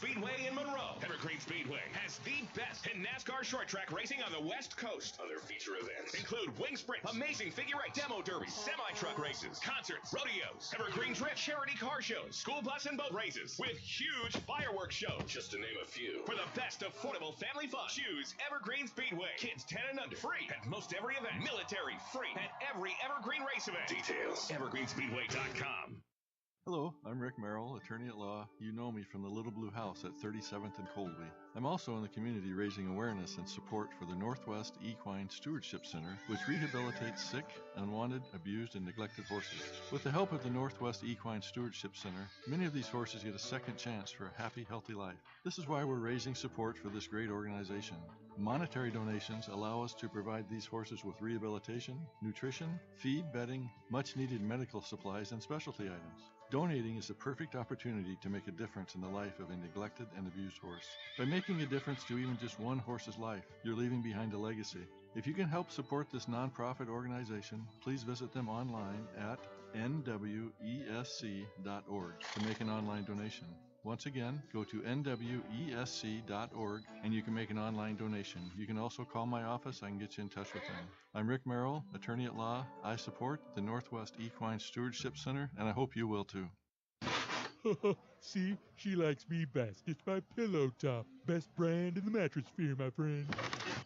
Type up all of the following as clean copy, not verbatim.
Speedway in Monroe. Evergreen Speedway has the best in NASCAR short track racing on the West Coast. Other feature events include wing sprints, amazing figure eight, demo derbies, semi-truck races, concerts, rodeos, Evergreen Drift, charity car shows, school bus and boat races, with huge fireworks shows, just to name a few. For the best affordable family fun, choose Evergreen Speedway. Kids 10 and under, free at most every event. Military, free at every Evergreen race event. Details, evergreenspeedway.com. Hello, I'm Rick Merrill, attorney at law. You know me from the Little Blue House at 37th and Colby. I'm also in the community raising awareness and support for the Northwest Equine Stewardship Center, which rehabilitates sick, unwanted, abused, and neglected horses. With the help of the Northwest Equine Stewardship Center, many of these horses get a second chance for a happy, healthy life. This is why we're raising support for this great organization. Monetary donations allow us to provide these horses with rehabilitation, nutrition, feed, bedding, much-needed medical supplies, and specialty items. Donating is the perfect opportunity to make a difference in the life of a neglected and abused horse. By making a difference to even just one horse's life, you're leaving behind a legacy. If you can help support this nonprofit organization, please visit them online at nwesc.org to make an online donation. Once again, go to nwesc.org and you can make an online donation. You can also call my office. I can get you in touch with them. I'm Rick Merrill, attorney at law. I support the Northwest Equine Stewardship Center, and I hope you will too. See, she likes me best. It's my pillow top. Best brand in the mattress sphere, my friend.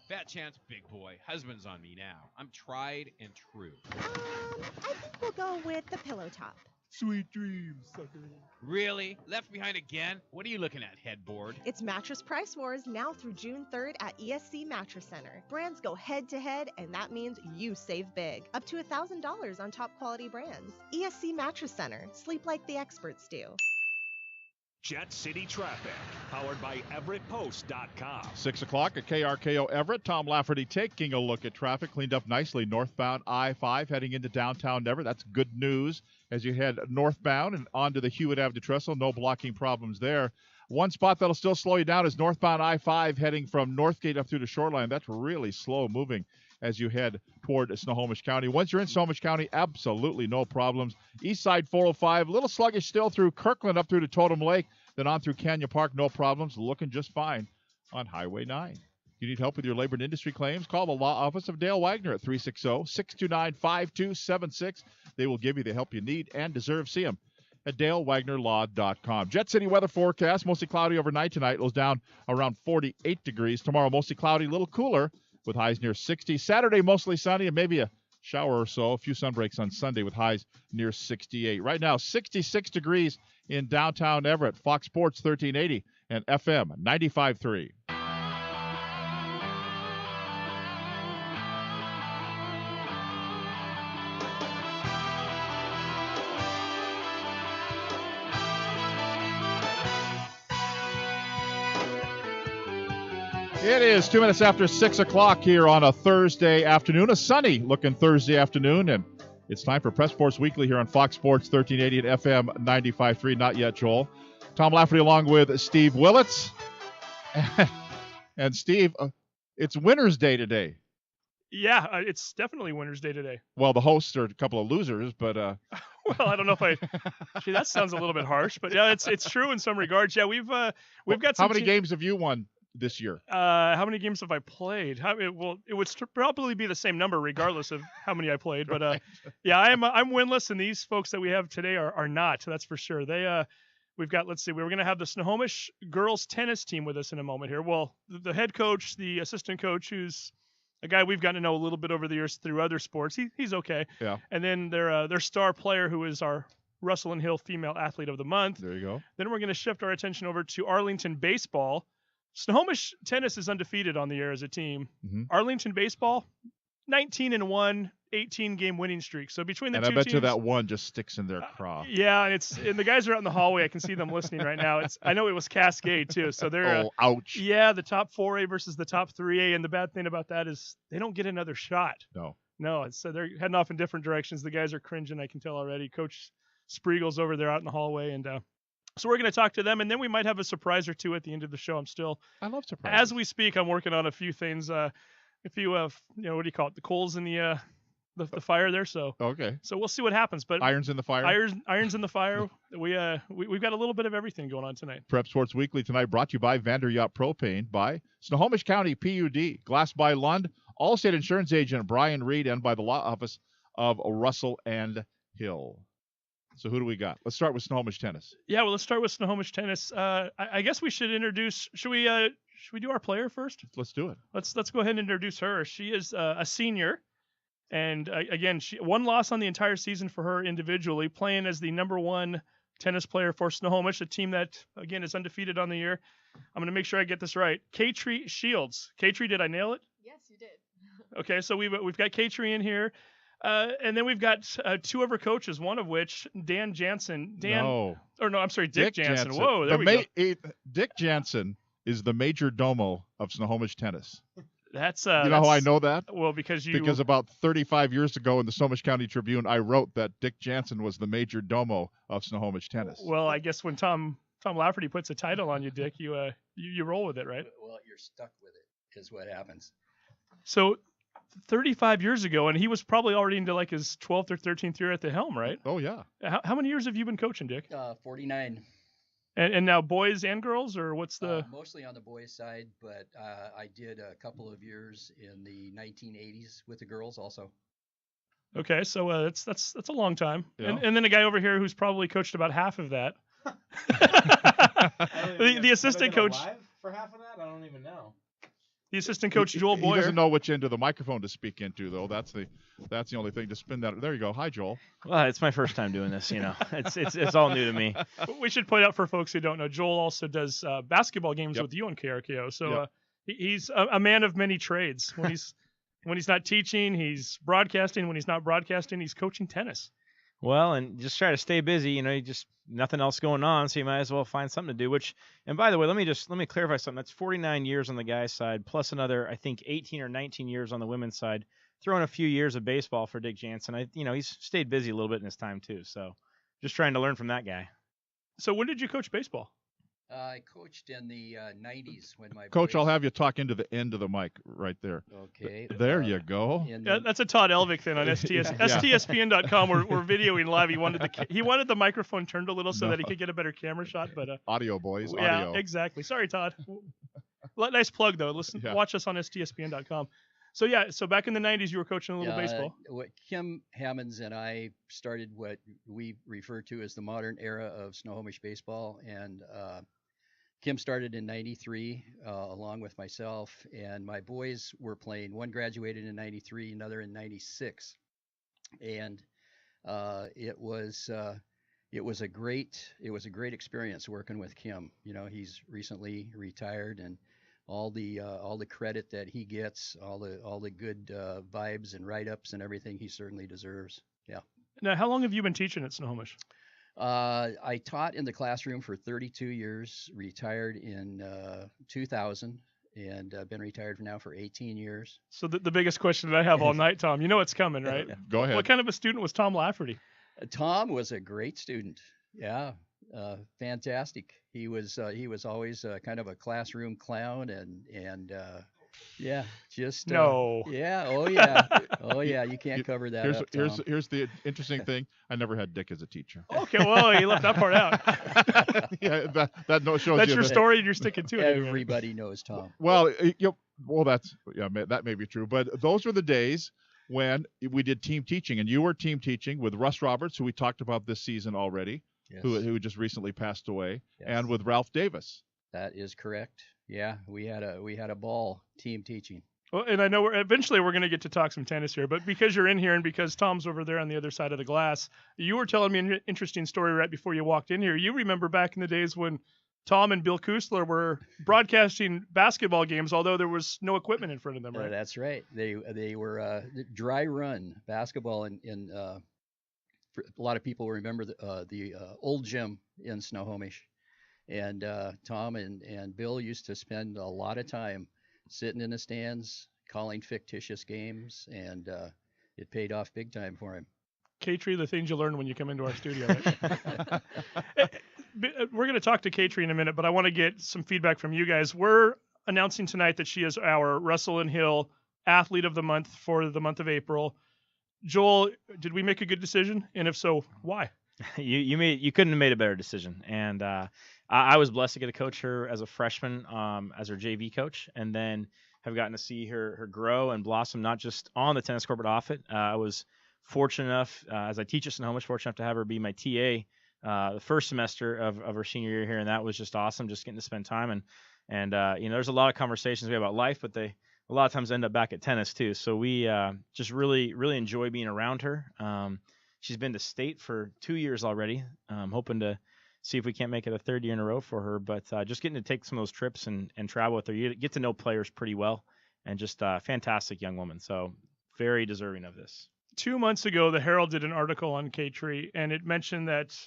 Fat chance, big boy. Husband's on me now. I'm tried and true. I think we'll go with the pillow top. Sweet dreams, sucker. Really? Left behind again? What are you looking at, headboard? It's Mattress Price Wars now through June 3rd at ESC Mattress Center. Brands go head to head, and that means you save big. Up to $1,000 on top quality brands. ESC Mattress Center. Sleep like the experts do. Jet City Traffic, powered by EverettPost.com. 6 o'clock at KRKO Everett. Tom Lafferty taking a look at traffic. Cleaned up nicely northbound I-5 heading into downtown Everett. That's good news as you head northbound and onto the Hewitt Ave to Trestle. No blocking problems there. One spot that'll still slow you down is northbound I-5 heading from Northgate up through the Shoreline. That's really slow moving as you head toward Snohomish County. Once you're in Snohomish County, absolutely no problems. East side 405, a little sluggish still through Kirkland up through to Totem Lake, then on through Canyon Park, no problems. Looking just fine on Highway 9. If you need help with your labor and industry claims, call the law office of Dale Wagner at 360-629-5276. They will give you the help you need and deserve. See them at DaleWagnerLaw.com. Jet City weather forecast, mostly cloudy overnight tonight. Lows down around 48 degrees. Tomorrow, mostly cloudy, a little cooler with highs near 60. Saturday, mostly sunny and maybe a shower or so. A few sunbreaks on Sunday with highs near 68. Right now, 66 degrees in downtown Everett. Fox Sports 1380 and FM 95.3. It is 2 minutes after 6 o'clock here on a Thursday afternoon, a sunny-looking Thursday afternoon, and it's time for Press Sports Weekly here on Fox Sports 1380 at FM 95.3. Not yet, Joel. Tom Lafferty along with Steve Willits. And Steve, it's Winner's Day today. Yeah, it's definitely Winner's Day today. Well, the hosts are a couple of losers, but... well, I don't know if Gee, that sounds a little bit harsh, but yeah, it's true in some regards. Yeah, we've got some... How many games have you won this year? How many games have I played? It would probably be the same number regardless of how many I played. But Right. yeah, I'm winless, and these folks that we have today are not. That's for sure. We've got, let's see, we're going to have the Snohomish girls tennis team with us in a moment here. Well, the head coach, the assistant coach, who's a guy we've gotten to know a little bit over the years through other sports. He's okay. Yeah. And then their star player, who is our Russell and Hill Female Athlete of the Month. There you go. Then we're going to shift our attention over to Arlington baseball. Snohomish tennis is undefeated on the year as a team. Mm-hmm. Arlington baseball, 19-1, 18-game winning streak. So between the two teams, I bet you that one just sticks in their craw. Yeah, and the guys are out in the hallway. I can see them listening right now. I know it was Cascade too. So they're ouch. Yeah, the top 4A versus the top 3A, and the bad thing about that is they don't get another shot. No. So they're heading off in different directions. The guys are cringing. I can tell already. Coach Spriegel's over there out in the hallway, and so we're going to talk to them, and then we might have a surprise or two at the end of the show. I love surprises. As we speak, I'm working on a few things. What do you call it? The coals in the the fire there. So Okay. So we'll see what happens. But Irons in the fire. Irons in the fire. We've got a little bit of everything going on tonight. Prep Sports Weekly tonight brought to you by Vander Yacht Propane, by Snohomish County PUD, Glass by Lund, Allstate Insurance Agent Brian Reed, and by the law office of Russell and Hill. So who do we got? Let's start with Snohomish tennis. Yeah, well, let's start with Snohomish tennis. I guess we should introduce. Should we do our player first? Let's do it. Let's go ahead and introduce her. She is a senior, and again, she one loss on the entire season for her individually, playing as the #1 tennis player for Snohomish, a team that again is undefeated on the year. I'm going to make sure I get this right. Katrie Shields. Katrie, did I nail it? Yes, you did. Okay, so we've got Katrie in here. And then we've got two of her coaches, one of which, Dan Jansen. Dick Jansen. Whoa, there we go. Dick Jansen is the major domo of Snohomish tennis. That's you know how I know that? Well, because about 35 years ago in the Snohomish County Tribune, I wrote that Dick Jansen was the major domo of Snohomish tennis. Well, I guess when Tom Lafferty puts a title on you, Dick, you roll with it, right? Well, you're stuck with it, is what happens. So 35 years ago, and he was probably already into like his 12th or 13th year at the helm, right? Oh, yeah. How many years have you been coaching, Dick? 49. And now boys and girls, or what's the? Mostly on the boys' side, but I did a couple of years in the 1980s with the girls also. Okay, so that's a long time. Yeah. And then a guy over here who's probably coached about half of that. the assistant coach. For half of that, I don't even know. The assistant coach, Joel Boyer. He doesn't know which end of the microphone to speak into, though. That's the only thing to spin that. There you go. Hi, Joel. Well, it's my first time doing this. It's all new to me. We should point out for folks who don't know, Joel also does basketball games with you on KRKO. So he's a man of many trades. When he's not teaching, he's broadcasting. When he's not broadcasting, he's coaching tennis. Well, and just try to stay busy. You just nothing else going on, so you might as well find something to do. And by the way, let me clarify something. That's 49 years on the guys' side, plus another, I think, 18 or 19 years on the women's side. Throw in a few years of baseball for Dick Jansen. He's stayed busy a little bit in his time too. So, just trying to learn from that guy. So, when did you coach baseball? I coached in the 90s when my coach. I'll have you talk into the end of the mic right there. Okay. There you go. That's a Todd Elvick thing on STSPN.com. We're videoing live. He wanted the microphone turned a little so that he could get a better camera shot. But audio, boys. Yeah, audio. Exactly. Sorry, Todd. Nice plug though. Watch us on STSPN.com. So back in the 90s, you were coaching a little baseball. Kim Hammonds and I started what we refer to as the modern era of Snohomish baseball, and Kim started in 93 along with myself, and my boys were playing. One graduated in 93, another in 96, and it was a great experience working with Kim. He's recently retired, and all the credit that he gets, all the good vibes and write-ups and everything, he certainly deserves. Yeah. Now, how long have you been teaching at Snohomish? I taught in the classroom for 32 years, retired in 2000, and been retired now for 18 years. So the biggest question that I have all night, Tom, you know what's coming, right? Go ahead. What kind of a student was Tom Lafferty? Tom was a great student. Yeah. Fantastic. He was always kind of a classroom clown, and yeah, just no. Yeah. Oh yeah. You can't cover that up, Tom. Here's the interesting thing. I never had Dick as a teacher. Okay, well, you left that part out. Yeah, that no shows. That's your story, and you're sticking to it. Everybody knows Tom. Well, that may be true, but those were the days when we did team teaching, and you were team teaching with Russ Roberts, who we talked about this season already. Yes. Who just recently passed away, yes. And with Ralph Davis. That is correct. Yeah, we had a ball team teaching. Well, and I know we're going to get to talk some tennis here, but because you're in here and because Tom's over there on the other side of the glass, you were telling me an interesting story right before you walked in here. You remember back in the days when Tom and Bill Kusler were broadcasting basketball games, although there was no equipment in front of them, right? That's right. They were dry run basketball in a lot of people remember the old gym in Snohomish, and Tom and Bill used to spend a lot of time sitting in the stands calling fictitious games, and it paid off big time for him. Katrie, the things you learn when you come into our studio. Right? We're going to talk to Katrie in a minute, but I want to get some feedback from you guys. We're announcing tonight that she is our Russell and Hill Athlete of the Month for the month of April. Joel, did we make a good decision? And if so, why? You couldn't have made a better decision. And I was blessed to get to coach her as a freshman, as her JV coach, and then have gotten to see her grow and blossom, not just on the tennis court, but off it. I was fortunate enough, as I teach at Snohomish, fortunate enough to have her be my TA the first semester of her senior year here, and that was just awesome, just getting to spend time. And there's a lot of conversations we have about life, but they a lot of times end up back at tennis too. So we just really, really enjoy being around her. She's been to state for 2 years already. Hoping to see if we can't make it a third year in a row for her. But just getting to take some of those trips and travel with her, you get to know players pretty well, and just a fantastic young woman. So very deserving of this. 2 months ago, the Herald did an article on K-Tree, and it mentioned that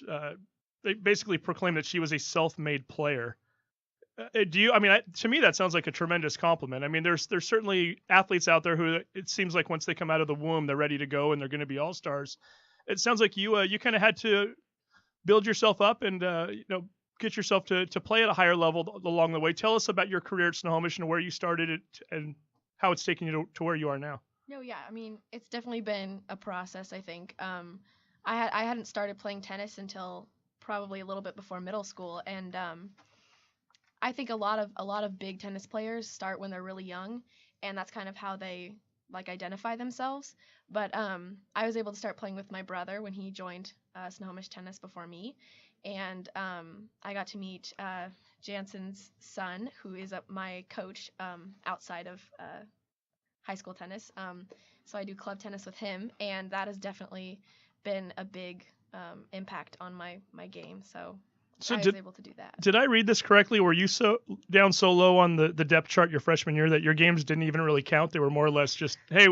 they basically proclaimed that she was a self-made player. To me, that sounds like a tremendous compliment. I mean, there's certainly athletes out there who it seems like once they come out of the womb, they're ready to go and they're going to be all-stars. It sounds like you kind of had to build yourself up and get yourself to play at a higher level along the way. Tell us about your career at Snohomish and where you started it and how it's taken you to where you are now. No, yeah, I mean, it's definitely been a process, I think. I hadn't started playing tennis until probably a little bit before middle school, and I think a lot of big tennis players start when they're really young, and that's kind of how they identify themselves. But I was able to start playing with my brother when he joined Snohomish Tennis before me, and I got to meet Jansen's son, who is my coach outside of high school tennis. So I do club tennis with him, and that has definitely been a big impact on my game. So I was able to do that. Did I read this correctly? Were you down so low on the depth chart your freshman year that your games didn't even really count? They were more or less just, hey,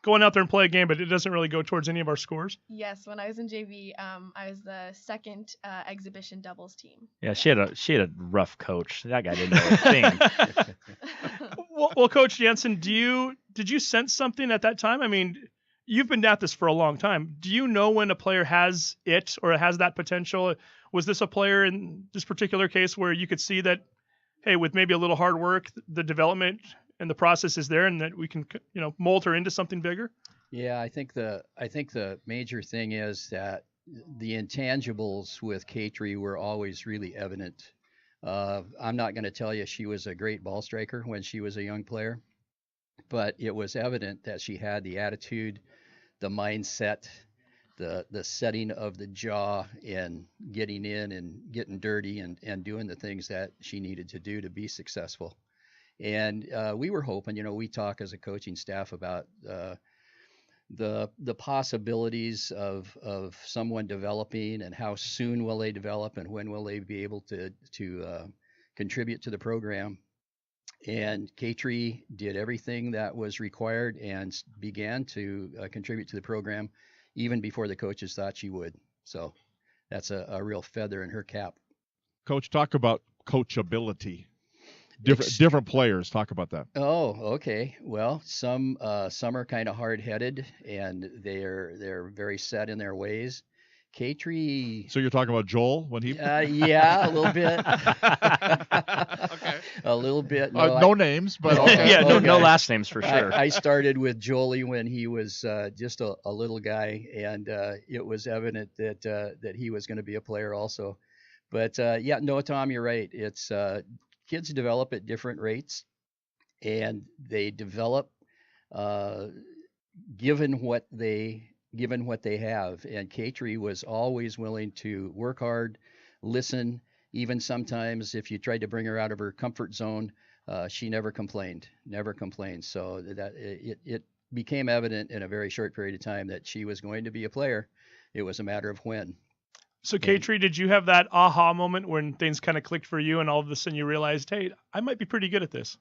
going out there and play a game, but it doesn't really go towards any of our scores? Yes, when I was in JV, I was the second exhibition doubles team. Yeah, she had a rough coach. That guy didn't know a thing. Well, Coach Jansen, did you sense something at that time? I mean, you've been at this for a long time. Do you know when a player has it or has that potential? Was this a player in this particular case where you could see that, hey, with maybe a little hard work, the development and the process is there, and that we can, mold her into something bigger? Yeah, I think the major thing is that the intangibles with K-Tree were always really evident. I'm not going to tell you she was a great ball striker when she was a young player, but it was evident that she had the attitude, the mindset, the setting of the jaw, and getting in and getting dirty and doing the things that she needed to do to be successful. And we were hoping, we talk as a coaching staff about the possibilities of someone developing and how soon will they develop and when will they be able to contribute to the program. And K-Tree did everything that was required and began to contribute to the program even before the coaches thought she would. So that's a real feather in her cap. Coach, talk about coachability. Different players, talk about that. Oh, okay. Well, some are kind of hard-headed and they're very set in their ways. K-Tree. So you're talking about Joel when he? Yeah, a little bit. Okay. A little bit. No names, but okay. Yeah, no last names for sure. I started with Jolie when he was just a little guy, and it was evident that he was going to be a player also. But Tom, you're right. It's kids develop at different rates, and they develop given what they have. And K-Tree was always willing to work hard, listen. Even sometimes if you tried to bring her out of her comfort zone, she never complained. So that it became evident in a very short period of time that she was going to be a player. It was a matter of when. So K-Tree, did you have that aha moment when things kind of clicked for you and all of a sudden you realized, hey, I might be pretty good at this?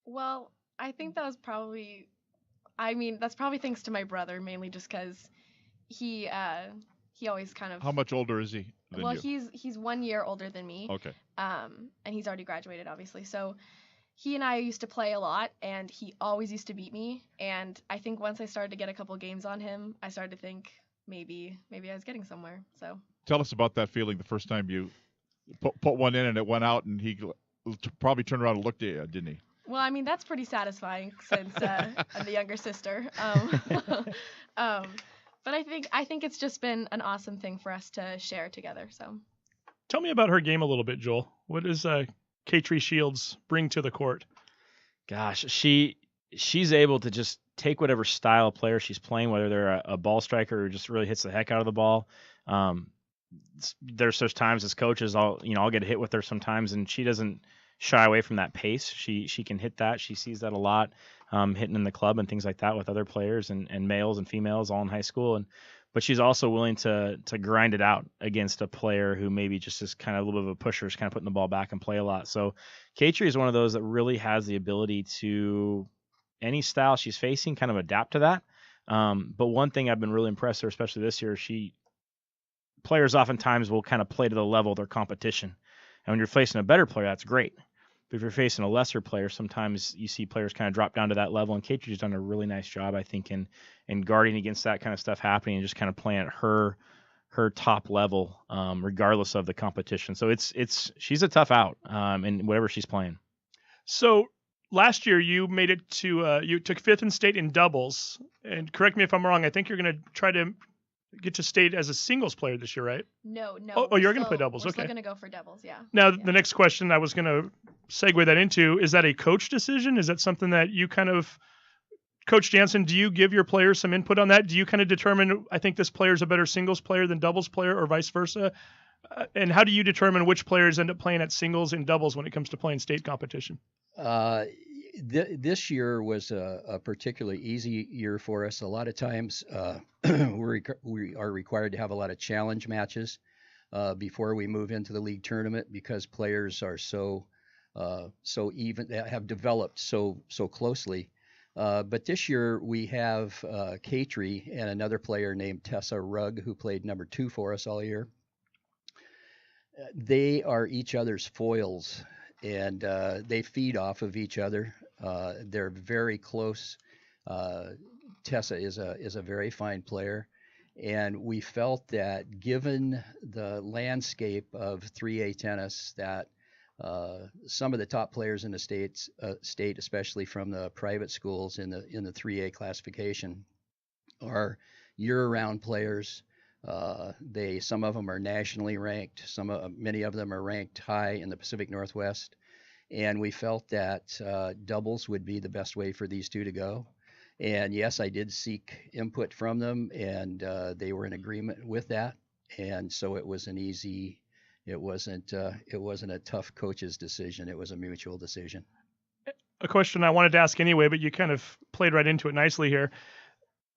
Well, I think that was probably, that's probably thanks to my brother, mainly just because he always kind of. How much older is he than you? He's 1 year older than me. Okay. And he's already graduated, obviously. So he and I used to play a lot, and he always used to beat me. And I think once I started to get a couple games on him, I started to think maybe I was getting somewhere. So. Tell us about that feeling the first time you put one in and it went out, and he probably turned around and looked at you, didn't he? Well, I mean, that's pretty satisfying since I'm the younger sister. But I think it's just been an awesome thing for us to share together. So, Tell me about her game a little bit, Joel. What does Katrie Shields bring to the court? Gosh, she's able to just take whatever style of player she's playing, whether they're a ball striker who just really hits the heck out of the ball. There's times as coaches, I'll get a hit with her sometimes, and she doesn't shy away from that pace. She can hit that. She sees that a lot, hitting in the club and things like that with other players and males and females all in high school. But she's also willing to grind it out against a player who maybe just is kind of a little bit of a pusher, is kind of putting the ball back and play a lot. So Katrie is one of those that really has the ability to, any style she's facing, kind of adapt to that. But one thing I've been really impressed with her, especially this year, players oftentimes will kind of play to the level of their competition. And when you're facing a better player, that's great. But if you're facing a lesser player, sometimes you see players kind of drop down to that level. And Katrie's done a really nice job, I think, in guarding against that kind of stuff happening and just kind of playing at her top level, regardless of the competition. So she's a tough out in whatever she's playing. So last year you made it to you took 5th in state in doubles. And correct me if I'm wrong, I think you're going to try to get to state as a singles player this year, right? No. Oh, you're going to play doubles. We're Okay. still going to go for doubles, yeah. Now, the next question I was going to segue that into, is that a coach decision? Is that something that you kind of, Coach Jansen, do you give your players some input on that? Do you kind of determine, I think this player is a better singles player than doubles player, or vice versa? And how do you determine which players end up playing at singles and doubles when it comes to playing state competition? This year was a particularly easy year for us. A lot of times we are required to have a lot of challenge matches before we move into the league tournament, because players are so even, have developed so closely. But this year we have Katrie and another player named Tessa Rugg, who played number 2 for us all year. They are each other's foils, and they feed off of each other. They're very close. Tessa is a very fine player, and we felt that given the landscape of 3A tennis, that some of the top players in the state, especially from the private schools in the 3A classification, are year-round players. Some of them are nationally ranked. Many of them are ranked high in the Pacific Northwest. And we felt that doubles would be the best way for these two to go. And yes, I did seek input from them, and they were in agreement with that. And so it was it wasn't a tough coach's decision. It was a mutual decision. A question I wanted to ask anyway, but you kind of played right into it nicely here.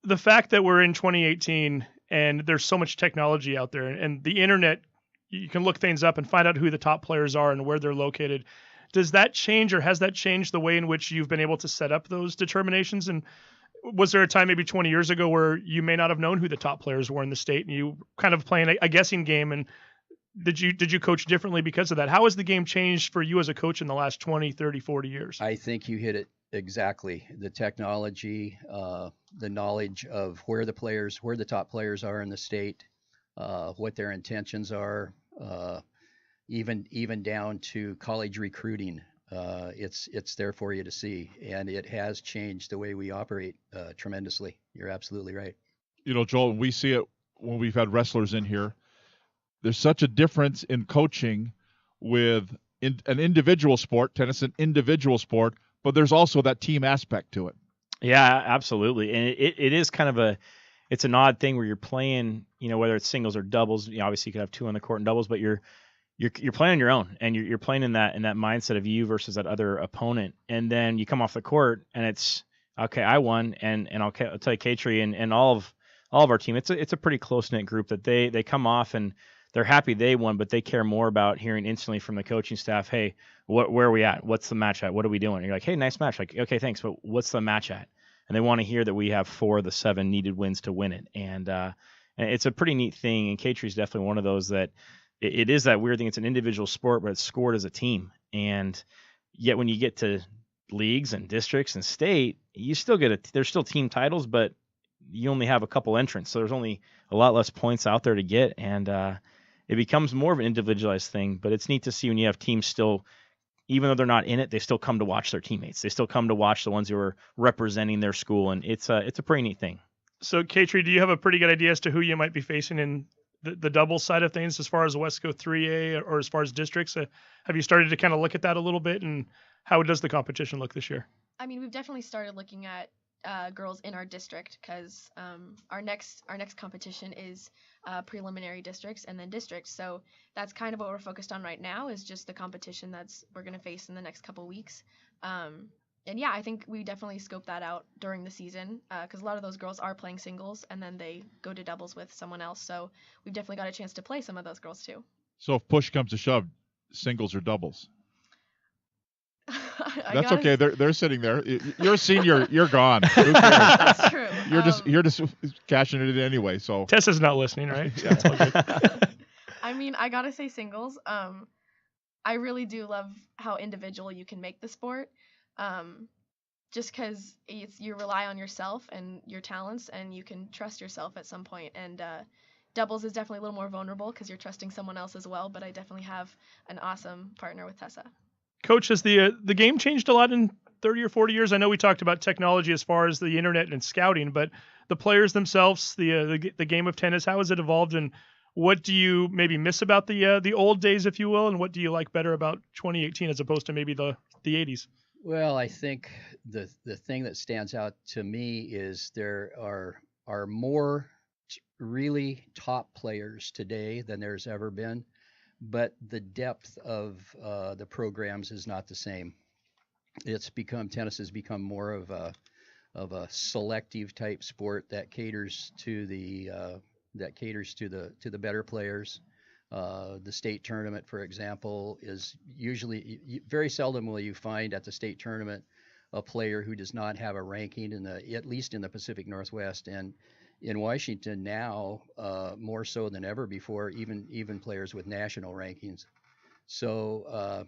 The fact that we're in 2018 and there's so much technology out there, and the internet, you can look things up and find out who the top players are and where they're located. Does that change, or has that changed the way in which you've been able to set up those determinations? And was there a time maybe 20 years ago where you may not have known who the top players were in the state, and you kind of playing a guessing game? And did you coach differently because of that? How has the game changed for you as a coach in the last 20, 30, 40 years? I think you hit it exactly. The technology, the knowledge of where the top players are in the state, what their intentions are, even down to college recruiting. It's there for you to see, and it has changed the way we operate tremendously. You're absolutely right. Joel, we see it when we've had wrestlers in here. There's such a difference in coaching with an individual sport, tennis, an individual sport, but there's also that team aspect to it. Yeah, absolutely. And it is kind of it's an odd thing where you're playing, whether it's singles or doubles. Obviously you could have 2 on the court in doubles, but you're playing on your own, and you're playing in that mindset of you versus that other opponent. And then you come off the court and it's okay, I won, and I'll tell you, Katrie and all of our team, it's a pretty close knit group that they come off and they're happy they won, but they care more about hearing instantly from the coaching staff, hey, where are we at? What's the match at? What are we doing? And you're like, hey, nice match. Like, okay, thanks, but what's the match at? And they want to hear that we have 4 of the 7 needed wins to win it. And it's a pretty neat thing. And Katrie's definitely one of those that it is that weird thing. It's an individual sport, but it's scored as a team. And yet when you get to leagues and districts and state, you still there's still team titles, but you only have a couple entrants. So there's only a lot less points out there to get. And it becomes more of an individualized thing, but it's neat to see when you have teams still even though they're not in it, they still come to watch their teammates. They still come to watch the ones who are representing their school, and it's a pretty neat thing. So, Katri, do you have a pretty good idea as to who you might be facing in the doubles side of things as far as Wesco 3A or as far as districts? Have you started to kind of look at that a little bit, and how does the competition look this year? I mean, we've definitely started looking at girls in our district because our next competition is preliminary districts and then districts. So that's kind of what we're focused on right now, is just the competition we're going to face in the next couple weeks. And yeah, I think we definitely scope that out during the season because a lot of those girls are playing singles and then they go to doubles with someone else. So we've definitely got a chance to play some of those girls too. So if push comes to shove, singles or doubles? That's okay. They're sitting there. You're a senior. You're gone. Who cares? That's true. You're just cashing it in anyway. So Tessa's not listening, right? Yeah. That's all good. I mean, I gotta say singles. I really do love how individual you can make the sport. Just because you rely on yourself and your talents, and you can trust yourself at some point. And doubles is definitely a little more vulnerable because you're trusting someone else as well. But I definitely have an awesome partner with Tessa. Coach, has the game changed a lot in 30 or 40 years? I know we talked about technology as far as the internet and scouting, but the players themselves, the game of tennis, how has it evolved, and what do you maybe miss about the old days, if you will, and what do you like better about 2018 as opposed to maybe the 80s? Well, I think the thing that stands out to me is there are more really top players today than there's ever been. But the depth of the programs is not the same. Tennis has become more of a selective type sport that caters to the better players. The state tournament, for example, is usually very seldom will you find at the state tournament a player who does not have a ranking at least in the Pacific Northwest, and in Washington now, more so than ever before, even players with national rankings. So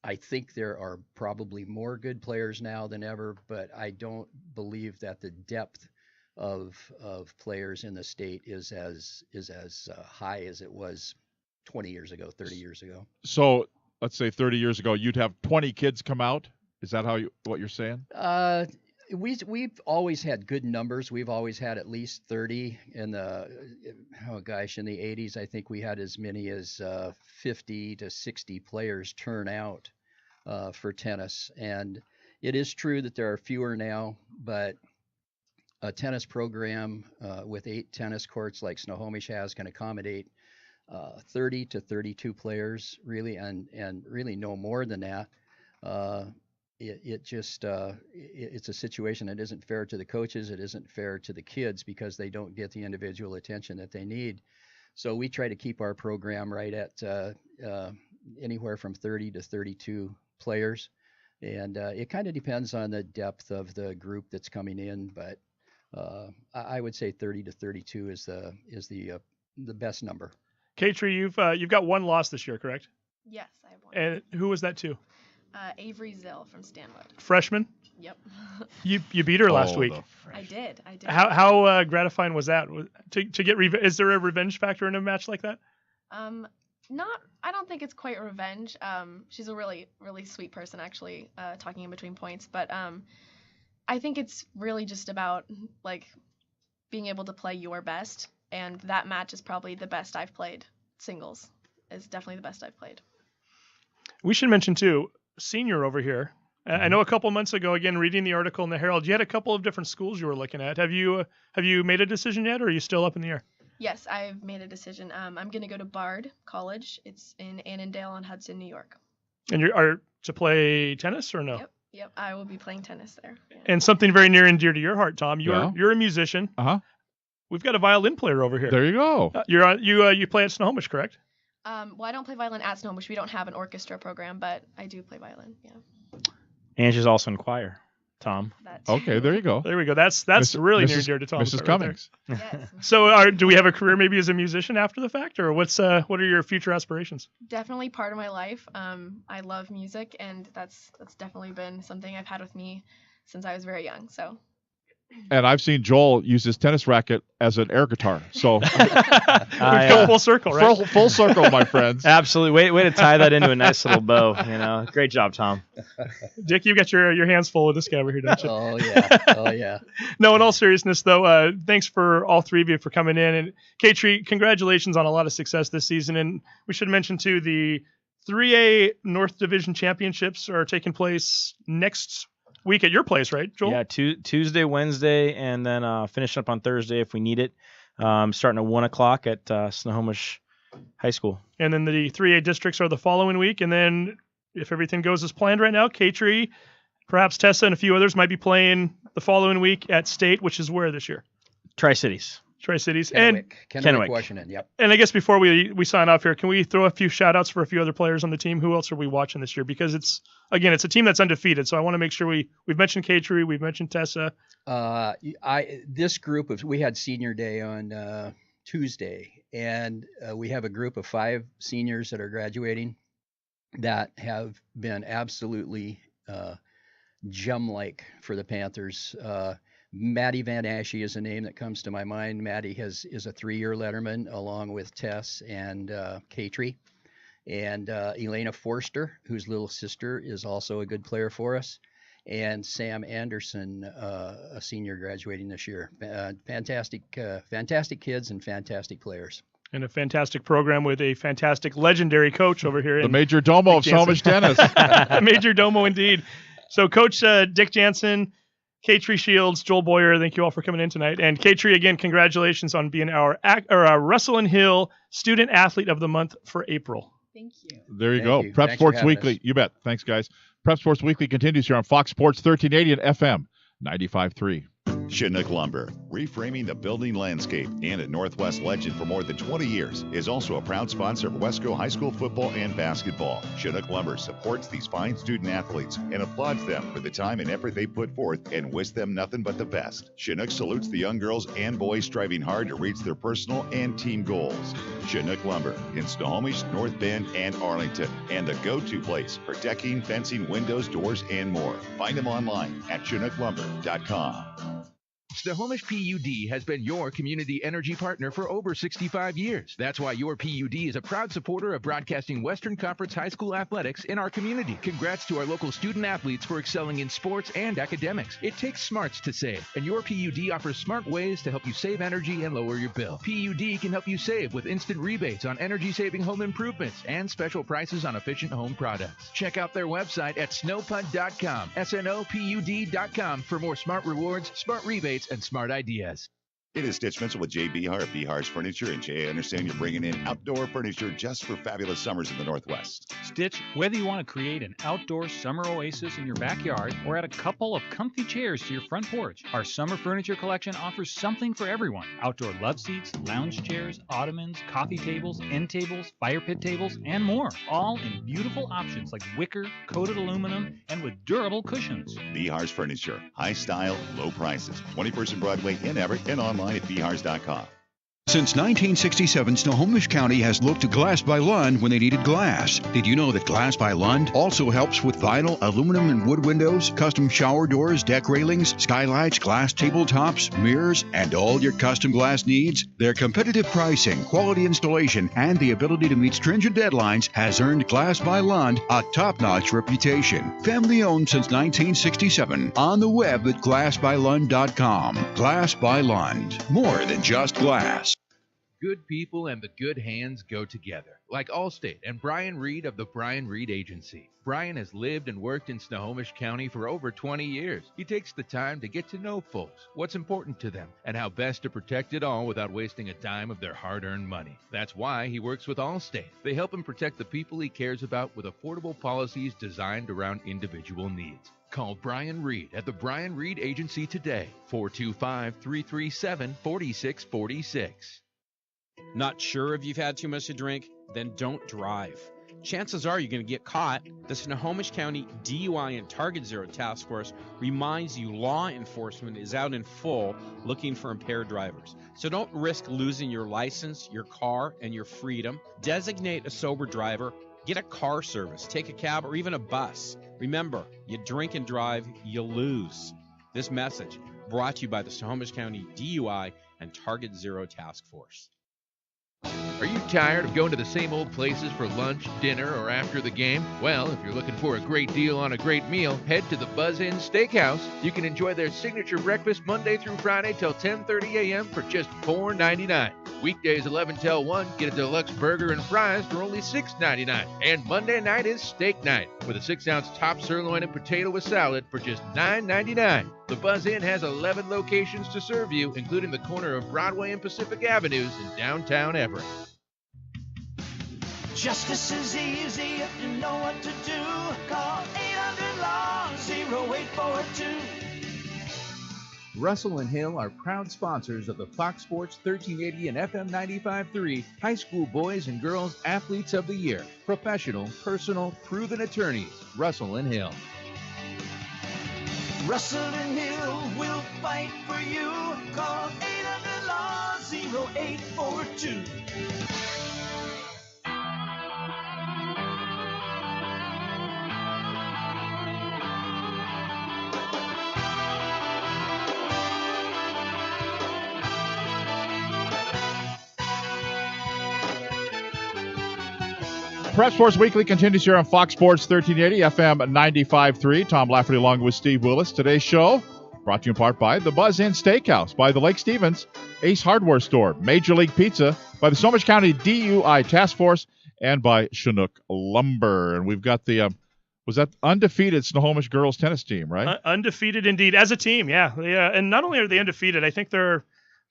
I think there are probably more good players now than ever, but I don't believe that the depth of players in the state is as high as it was 20 years ago, 30 years ago. So let's say 30 years ago, you'd have 20 kids come out. Is that what you're saying? We've always had good numbers. We've always had at least 30 in the 80s. I think we had as many as 50 to 60 players turn out for tennis. And it is true that there are fewer now, but a tennis program with 8 tennis courts like Snohomish has can accommodate 30 to 32 players, really, and really no more than that. It's a situation that isn't fair to the coaches. It isn't fair to the kids because they don't get the individual attention that they need. So we try to keep our program right at anywhere from 30 to 32 players. And it kind of depends on the depth of the group that's coming in. But I would say 30 to 32 is the best number. Katri, you've got one loss this year, correct? Yes, I have one. And who was that to? Avery Zill from Stanwood. Freshman? Yep. You beat her last week. I did. How gratifying was that? To get is there a revenge factor in a match like that? I don't think it's quite revenge. She's a really, really sweet person, actually, talking in between points. But I think it's really just about like being able to play your best, and that match is probably the best I've played. Singles is definitely the best I've played. We should mention too, senior over here. I know a couple months ago, again, reading the article in the Herald, you had a couple of different schools you were looking at. Have you made a decision yet, or are you still up in the air? Yes, I've made a decision. I'm going to go to Bard College. It's in Annandale on Hudson, New York. And you are to play tennis or no? Yep. I will be playing tennis there. Yeah. And something very near and dear to your heart, Tom. You're a musician. Uh-huh. We've got a violin player over here. There you go. You play at Snohomish, correct? Well, I don't play violin at Snohomish. We don't have an orchestra program, but I do play violin. Yeah. And she's also in choir, Tom. Okay, there you go. There we go. That's really near and dear to Tom. Mrs. Cummings. Yes. So, do we have a career maybe as a musician after the fact, or what are your future aspirations? Definitely part of my life. I love music, and that's definitely been something I've had with me since I was very young. So. And I've seen Joel use his tennis racket as an air guitar. So We've come full circle, right? Full circle, my friends. Absolutely. Way to tie that into a nice little bow. Great job, Tom. Dick, you got your hands full with this guy over here, don't you? Oh yeah, oh yeah. No, in all seriousness though, thanks for all three of you for coming in. And K-Tree, congratulations on a lot of success this season. And we should mention too, the 3A North Division Championships are taking place next week at your place, right, Joel? Yeah, Tuesday, Wednesday, and then finishing up on Thursday if we need it. Starting at 1 o'clock at Snohomish High School. And then the 3A districts are the following week. And then if everything goes as planned right now, K-Tree, perhaps Tessa and a few others might be playing the following week at State, which is where this year? Tri-Cities. Kennewick, Washington. Yep. And I guess before we sign off here, can we throw a few shout outs for a few other players on the team? Who else are we watching this year? Because it's a team that's undefeated. So I want to make sure we've mentioned K-Tree, we've mentioned Tessa. This group we had senior day on Tuesday, and we have a group of 5 seniors that are graduating that have been absolutely gem-like for the Panthers. Maddie Van Ashe is a name that comes to my mind. Maddie is a 3-year letterman along with Tess and K-Tree. And Elena Forster, whose little sister is also a good player for us. And Sam Anderson, a senior graduating this year. Fantastic kids and fantastic players. And a fantastic program with a fantastic legendary coach over here. The Major Domo of Snohomish Tennis. Major Domo indeed. So Coach Dick Jansen, K-Tree Shields, Joel Boyer, thank you all for coming in tonight. And K-Tree, again, congratulations on being our Russell and Hill Student Athlete of the Month for April. Thank you. There you go. Prep Sports Weekly. You bet. Thanks, guys. Prep Sports Weekly continues here on Fox Sports 1380 and FM 95.3. Chinook Lumber, reframing the building landscape, and a Northwest legend for more than 20 years, is also a proud sponsor of Wesco High School football and basketball. Chinook Lumber supports these fine student athletes and applauds them for the time and effort they put forth and wish them nothing but the best. Chinook salutes the young girls and boys striving hard to reach their personal and team goals. Chinook Lumber in Snohomish, North Bend, and Arlington, and the go-to place for decking, fencing, windows, doors, and more. Find them online at ChinookLumber.com. Snohomish PUD has been your community energy partner for over 65 years. That's why your PUD is a proud supporter of broadcasting Western Conference high school athletics in our community. Congrats to our local student athletes for excelling in sports and academics. It takes smarts to save, and your PUD offers smart ways to help you save energy and lower your bill. PUD can help you save with instant rebates on energy-saving home improvements and special prices on efficient home products. Check out their website at snopud.com, snopud.com for more smart rewards, smart rebates, and smart ideas. It is Stitch Mitchell with Jay Behar of Behar's Furniture. And Jay, I understand you're bringing in outdoor furniture just for fabulous summers in the Northwest. Stitch, whether you want to create an outdoor summer oasis in your backyard or add a couple of comfy chairs to your front porch, our summer furniture collection offers something for everyone. Outdoor love seats, lounge chairs, ottomans, coffee tables, end tables, fire pit tables, and more. All in beautiful options like wicker, coated aluminum, and with durable cushions. Behar's Furniture. High style, low prices. 21st and Broadway in Everett and online at behars.com. Since 1967, Snohomish County has looked to Glass by Lund when they needed glass. Did you know that Glass by Lund also helps with vinyl, aluminum, and wood windows, custom shower doors, deck railings, skylights, glass tabletops, mirrors, and all your custom glass needs? Their competitive pricing, quality installation, and the ability to meet stringent deadlines has earned Glass by Lund a top-notch reputation. Family owned since 1967. On the web at glassbylund.com. Glass by Lund. More than just glass. Good people and the good hands go together, like Allstate and Brian Reed of the Brian Reed Agency. Brian has lived and worked in Snohomish County for over 20 years. He takes the time to get to know folks, what's important to them, and how best to protect it all without wasting a dime of their hard-earned money. That's why he works with Allstate. They help him protect the people he cares about with affordable policies designed around individual needs. Call Brian Reed at the Brian Reed Agency today, 425-337-4646. Not sure if you've had too much to drink? Then don't drive. Chances are you're going to get caught. The Snohomish County DUI and Target Zero Task Force reminds you law enforcement is out in full looking for impaired drivers. So don't risk losing your license, your car, and your freedom. Designate a sober driver. Get a car service. Take a cab or even a bus. Remember, you drink and drive, you lose. This message Brought to you by the Snohomish County DUI and Target Zero Task Force. Are you tired of going to the same old places for lunch, dinner, or after the game? Well, if you're looking for a great deal on a great meal, head to the Buzz Inn Steakhouse. You can enjoy their signature breakfast Monday through Friday till 10:30 a.m. for just $4.99. Weekdays 11 till 1, get a deluxe burger and fries for only $6.99. And Monday night is steak night with a 6-ounce top sirloin and potato with salad for just $9.99. The Buzz Inn has 11 locations to serve you, including the corner of Broadway and Pacific Avenues in downtown Everett. Justice is easy if you know what to do. Call 800-LAW-0842. Russell and Hill are proud sponsors of the Fox Sports 1380 and FM 95.3 High School Boys and Girls Athletes of the Year. Professional, personal, proven attorneys. Russell and Hill. Russell and Hill will fight for you. Call 800-LAW-0842. Prep Sports Weekly continues here on Fox Sports 1380 FM 95.3. Tom Lafferty along with Steve Willits. Today's show brought to you in part by the Buzz Inn Steakhouse, by the Lake Stevens Ace Hardware Store, Major League Pizza, by the Snohomish County DUI Task Force, and by Chinook Lumber. And we've got the was that undefeated Snohomish girls tennis team, right? Undefeated indeed as a team, yeah. And not only are they undefeated, I think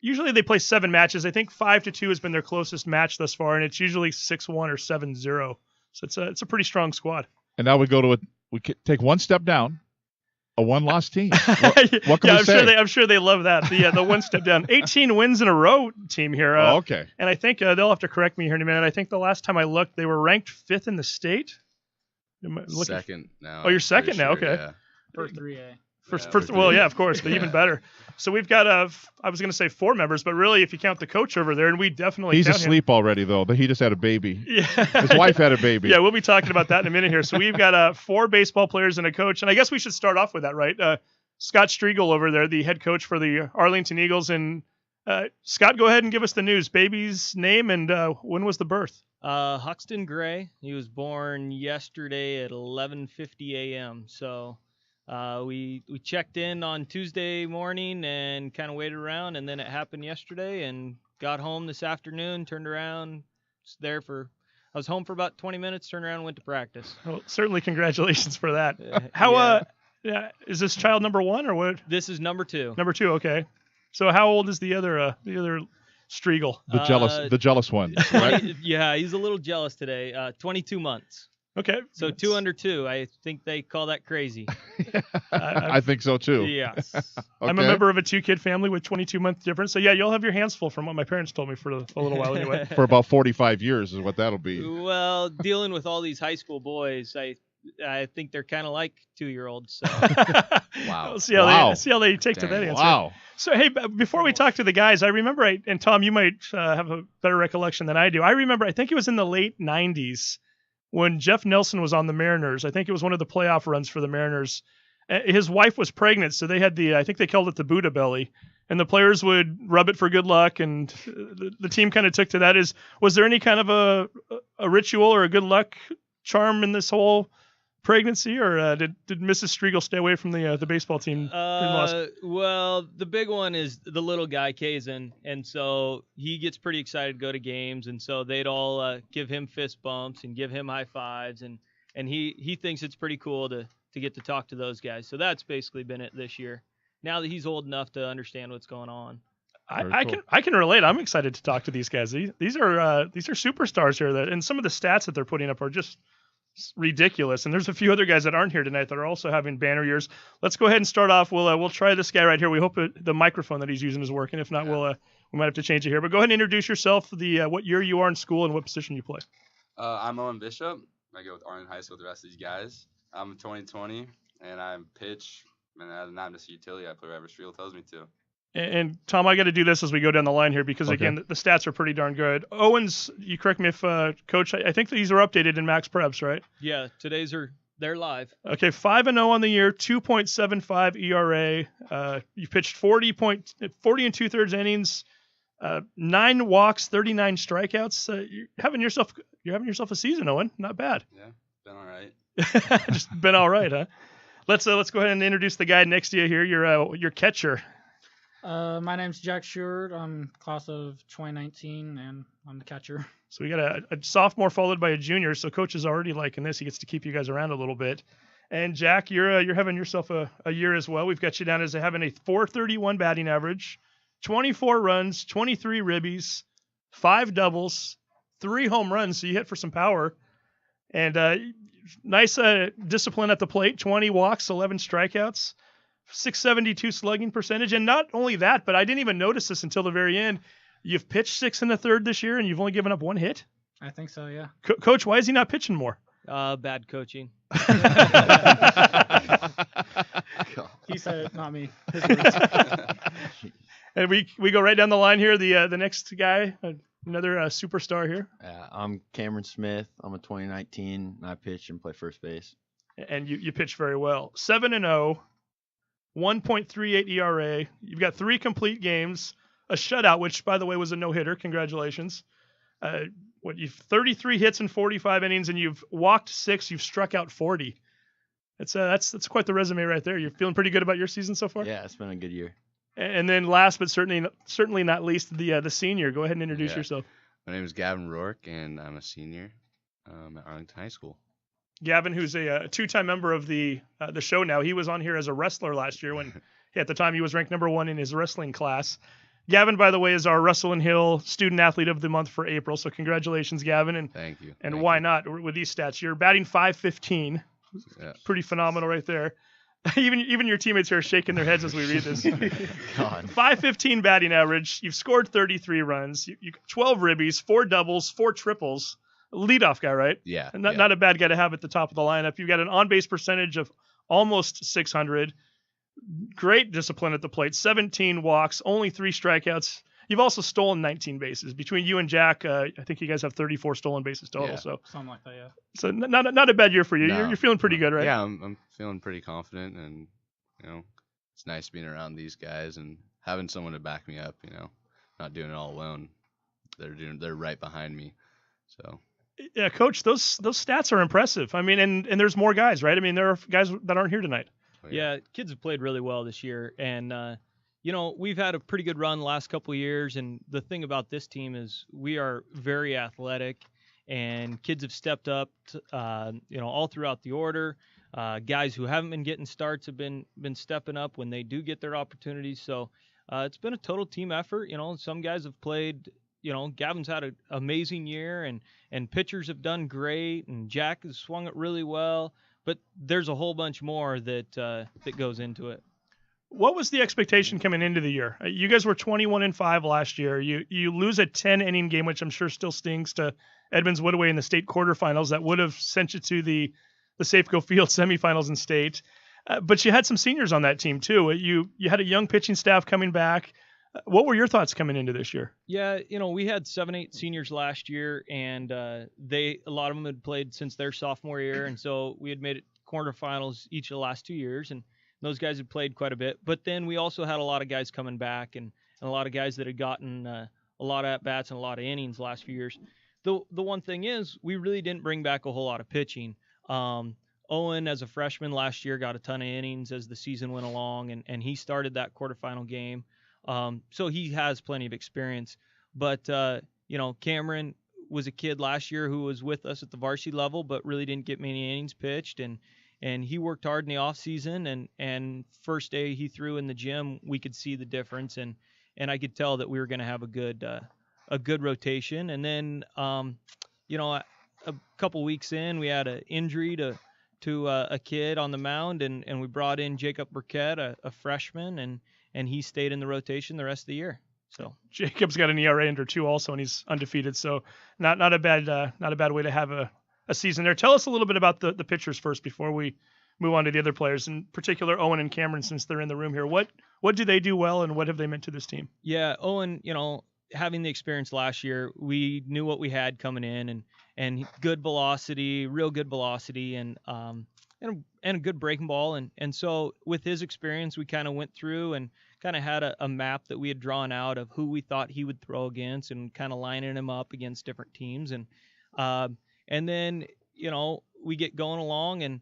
usually they play 7 matches. I think 5-2 has been their closest match thus far, and it's usually 6-1 or 7-0. So it's a pretty strong squad. And now we go to we take one step down, a one-loss team. What can we say? I'm sure they love that. The one step down, 18 wins in a row team here. Okay. And I think they'll have to correct me here in a minute. I think the last time I looked, they were ranked 5th in the state. Second now. Oh, you're second now. Sure, okay. Yeah. For 3A. Well, yeah, of course, but even better. So we've got I was going to say 4 members, but really, if you count the coach over there, and we definitely he's count asleep already though. He just had a baby. Yeah. His wife had a baby. Yeah, we'll be talking about that in a minute here. So we've got 4 baseball players and a coach, and I guess we should start off with that, right? Scott Striegel over there, the head coach for the Arlington Eagles, and Scott, go ahead and give us the news. Baby's name and when was the birth? Huxton Gray. He was born yesterday at 11:50 a.m. So. We checked in on Tuesday morning and kind of waited around, and then it happened yesterday and got home this afternoon, turned around, I was home for about 20 minutes, turned around and went to practice. Well, certainly congratulations for that. Yeah. Is this child number 1 or what? This is number 2. Number 2, okay. So how old is the other Striegel? The jealous one, right? Yeah, he's a little jealous today. 22 months. Okay. So 2 under 2. I think they call that crazy. I think so too. Yes. Okay. I'm a member of a 2-kid family with 22-month difference. So yeah, you'll have your hands full from what my parents told me for a little while anyway. For about 45 years is what that'll be. Well, dealing with all these high school boys, I think they're kind of like 2-year-olds. So. Wow. We'll see how they take to that answer. Wow. So hey, before we talk to the guys, I remember, and Tom, you might have a better recollection than I do. I remember, I think it was in the late 90s. When Jeff Nelson was on the Mariners. I think it was one of the playoff runs for the Mariners. His wife was pregnant, so they had I think they called it the Buddha belly, and the players would rub it for good luck, and the team kind of took to that. Was there any kind of a ritual or a good luck charm in this whole pregnancy, or did Mrs. Striegel stay away from the baseball team? Well, the big one is the little guy, Kazan, and so he gets pretty excited to go to games, and so they'd all give him fist bumps and give him high fives, and he thinks it's pretty cool to get to talk to those guys. So that's basically been it this year. Now that he's old enough to understand what's going on. I can relate. I'm excited to talk to these guys. These are superstars here, and some of the stats that they're putting up are just ridiculous. And there's a few other guys that aren't here tonight that are also having banner years. Let's go ahead and start off. We'll try this guy right here. We hope the microphone that he's using is working. If not, we might have to change it here. But go ahead and introduce yourself, what year you are in school, and what position you play. I'm Owen Bishop. I go with Arlington High School with the rest of these guys. I'm 2020, and I'm pitch, and I'm not just a utility. I play wherever Striegel tells me to. And Tom, I got to do this as we go down the line here because, again, the stats are pretty darn good. Owens, you correct me if, Coach, I think these are updated in Max Preps, right? Yeah, today's are they're live. Okay, 5-0 on the year, 2.75 ERA. You pitched 40 and 2/3 innings, 9 walks, 39 strikeouts. You're having yourself a season, Owen. Not bad. Yeah, been all right. Just been all right, huh? Let's go ahead and introduce the guy next to you here. Your catcher. My name's Jack Sheward. I'm class of 2019, and I'm the catcher. So we got a sophomore followed by a junior. So coach is already liking this. He gets to keep you guys around a little bit. And Jack, you're having yourself a year as well. We've got you down as having a .431 batting average, 24 runs, 23 ribbies, 5 doubles, 3 home runs. So you hit for some power. And nice discipline at the plate, 20 walks, 11 strikeouts, 672 slugging percentage. And not only that, but I didn't even notice this until the very end. You've pitched 6 1/3 this year, and you've only given up 1 hit? I think so, yeah. Coach, why is he not pitching more? Bad coaching. He said it, not me. And we go right down the line here. The next guy, another superstar here. I'm Cameron Smith. I'm a 2019, and I pitch and play first base. And you pitch very well. 7-0, 1.38 ERA. You've got 3 complete games, a shutout, which, by the way, was a no-hitter. Congratulations. You've 33 hits in 45 innings, and you've walked 6. You've struck out 40. That's quite the resume right there. You're feeling pretty good about your season so far? Yeah, it's been a good year. And then last but certainly not least, the senior. Go ahead and introduce yourself. My name is Gavin Rourke, and I'm a senior at Arlington High School. Gavin, who's a 2-time member of the show now. He was on here as a wrestler last year when at the time he was ranked number 1 in his wrestling class. Gavin, by the way, is our Russell and Hill Student Athlete of the Month for April. So congratulations, Gavin. And thank you. And why not with these stats? You're batting .515. Yeah. Pretty phenomenal right there. Even your teammates here are shaking their heads as we read this. God. .515 batting average. You've scored 33 runs. You 12 ribbies, 4 doubles, 4 triples. Leadoff guy, right? Yeah. Not a bad guy to have at the top of the lineup. You've got an on-base percentage of almost 600. Great discipline at the plate. 17 walks, only 3 strikeouts. You've also stolen 19 bases. Between you and Jack, I think you guys have 34 stolen bases total. Yeah. So something like that, yeah. So not a bad year for you. No, you're feeling pretty good, right? Yeah, I'm feeling pretty confident, and it's nice being around these guys and having someone to back me up. Not doing it all alone. They're right behind me. So. Yeah, Coach, those stats are impressive. I mean, and there's more guys, right? I mean, there are guys that aren't here tonight. Yeah, kids have played really well this year, and we've had a pretty good run the last couple of years. And the thing about this team is we are very athletic, and kids have stepped up, all throughout the order. Guys who haven't been getting starts have been stepping up when they do get their opportunities. So it's been a total team effort. Some guys have played. Gavin's had an amazing year, and pitchers have done great, and Jack has swung it really well. But there's a whole bunch more that goes into it. What was the expectation coming into the year? You guys were 21-5 last year. You lose a 10-inning game, which I'm sure still stings, to Edmonds Woodaway in the state quarterfinals. That would have sent you to the Safeco Field semifinals in state. But you had some seniors on that team too. You had a young pitching staff coming back. What were your thoughts coming into this year? Yeah, we had 7-8 seniors last year, and a lot of them had played since their sophomore year, and so we had made it quarterfinals each of the last 2 years, and those guys had played quite a bit. But then we also had a lot of guys coming back, and a lot of guys that had gotten a lot of at-bats and a lot of innings the last few years. The one thing is, we really didn't bring back a whole lot of pitching. Owen, as a freshman last year, got a ton of innings as the season went along, and he started that quarterfinal game. So he has plenty of experience, but Cameron was a kid last year who was with us at the varsity level, but really didn't get many innings pitched, and he worked hard in the off season, and first day he threw in the gym, we could see the difference, and I could tell that we were going to have a good rotation. And then, a couple weeks in, we had an injury to a kid on the mound, and we brought in Jacob Burkett, a freshman, and he stayed in the rotation the rest of the year. So Jacob's got an ERA under 2 also, and he's undefeated. So not a bad way to have a season there. Tell us a little bit about the pitchers first before we move on to the other players, in particular Owen and Cameron, since they're in the room here. What do they do well, and what have they meant to this team? Yeah, Owen, having the experience last year, we knew what we had coming in, and good velocity, real good velocity, and a good breaking ball. And so with his experience, we kind of went through and kind of had a map that we had drawn out of who we thought he would throw against, and kind of lining him up against different teams. And then, we get going along, and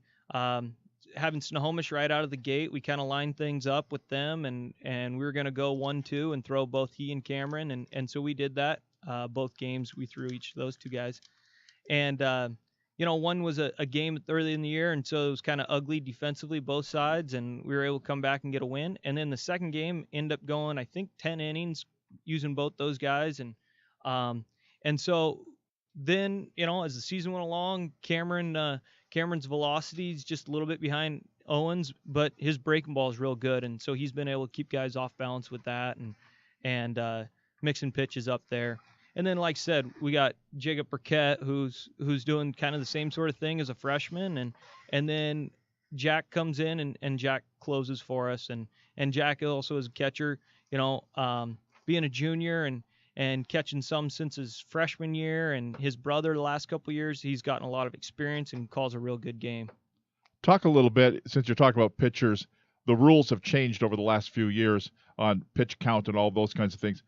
having Snohomish right out of the gate, we kind of lined things up with them, and we were going to go 1-2 and throw both he and Cameron. And so we did that. Both games, we threw each of those two guys. And, one was a game early in the year, and so it was kind of ugly defensively, both sides, and we were able to come back and get a win. And then the second game ended up going, I think, 10 innings using both those guys. And so then, as the season went along, Cameron's velocity is just a little bit behind Owen's, but his breaking ball is real good, and so he's been able to keep guys off balance with that, and mixing pitches up there. And then, like I said, we got Jacob Burkett, who's doing kind of the same sort of thing as a freshman, and then Jack comes in and Jack closes for us, and Jack also is a catcher, being a junior and catching some since his freshman year, and his brother the last couple of years, he's gotten a lot of experience and calls a real good game. Talk a little bit, since you're talking about pitchers, the rules have changed over the last few years on pitch count and all those kinds of things.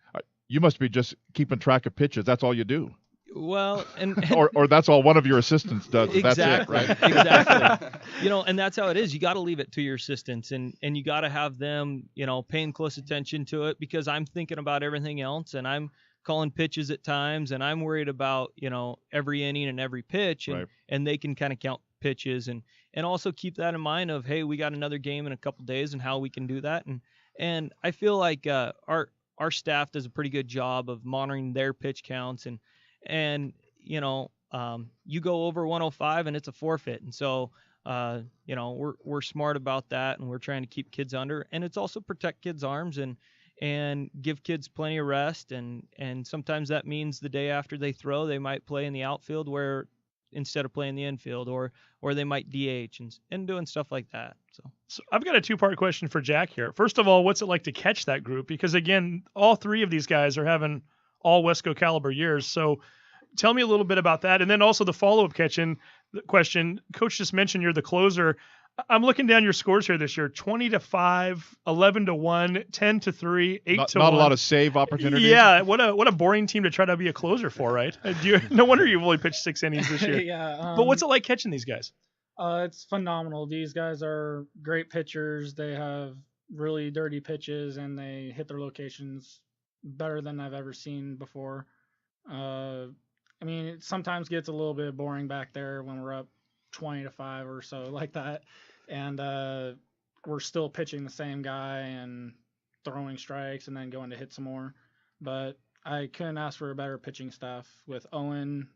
You must be just keeping track of pitches. That's all you do. Well, and or that's all one of your assistants does. Exactly, that's it, right? Exactly. And that's how it is. You got to leave it to your assistants, and you got to have them, paying close attention to it, because I'm thinking about everything else, and I'm calling pitches at times, and I'm worried about, every inning and every pitch, and they can kind of count pitches, and also keep that in mind of, hey, we got another game in a couple days, and how we can do that. And I feel like our staff does a pretty good job of monitoring their pitch counts, and you go over 105 and it's a forfeit. And so, we're smart about that, and we're trying to keep kids under, and it's also protect kids' arms and give kids plenty of rest. And sometimes that means the day after they throw, they might play in the outfield instead of playing the infield, or they might DH and doing stuff like that. So I've got a two-part question for Jack here. First of all, what's it like to catch that group? Because again, all three of these guys are having all Wesco caliber years. So tell me a little bit about that. And then also the follow-up question. Coach just mentioned you're the closer. I'm looking down your scores here this year: 20-5, 11-1, 10-3, 8-1. Not a lot of save opportunities. Yeah, what a boring team to try to be a closer for, right? No wonder you've only pitched 6 innings this year. Yeah. But what's it like catching these guys? It's phenomenal. These guys are great pitchers. They have really dirty pitches, and they hit their locations better than I've ever seen before. It sometimes gets a little bit boring back there when we're up 20-5 or so like that, and we're still pitching the same guy and throwing strikes and then going to hit some more. But I couldn't ask for a better pitching staff, with Owen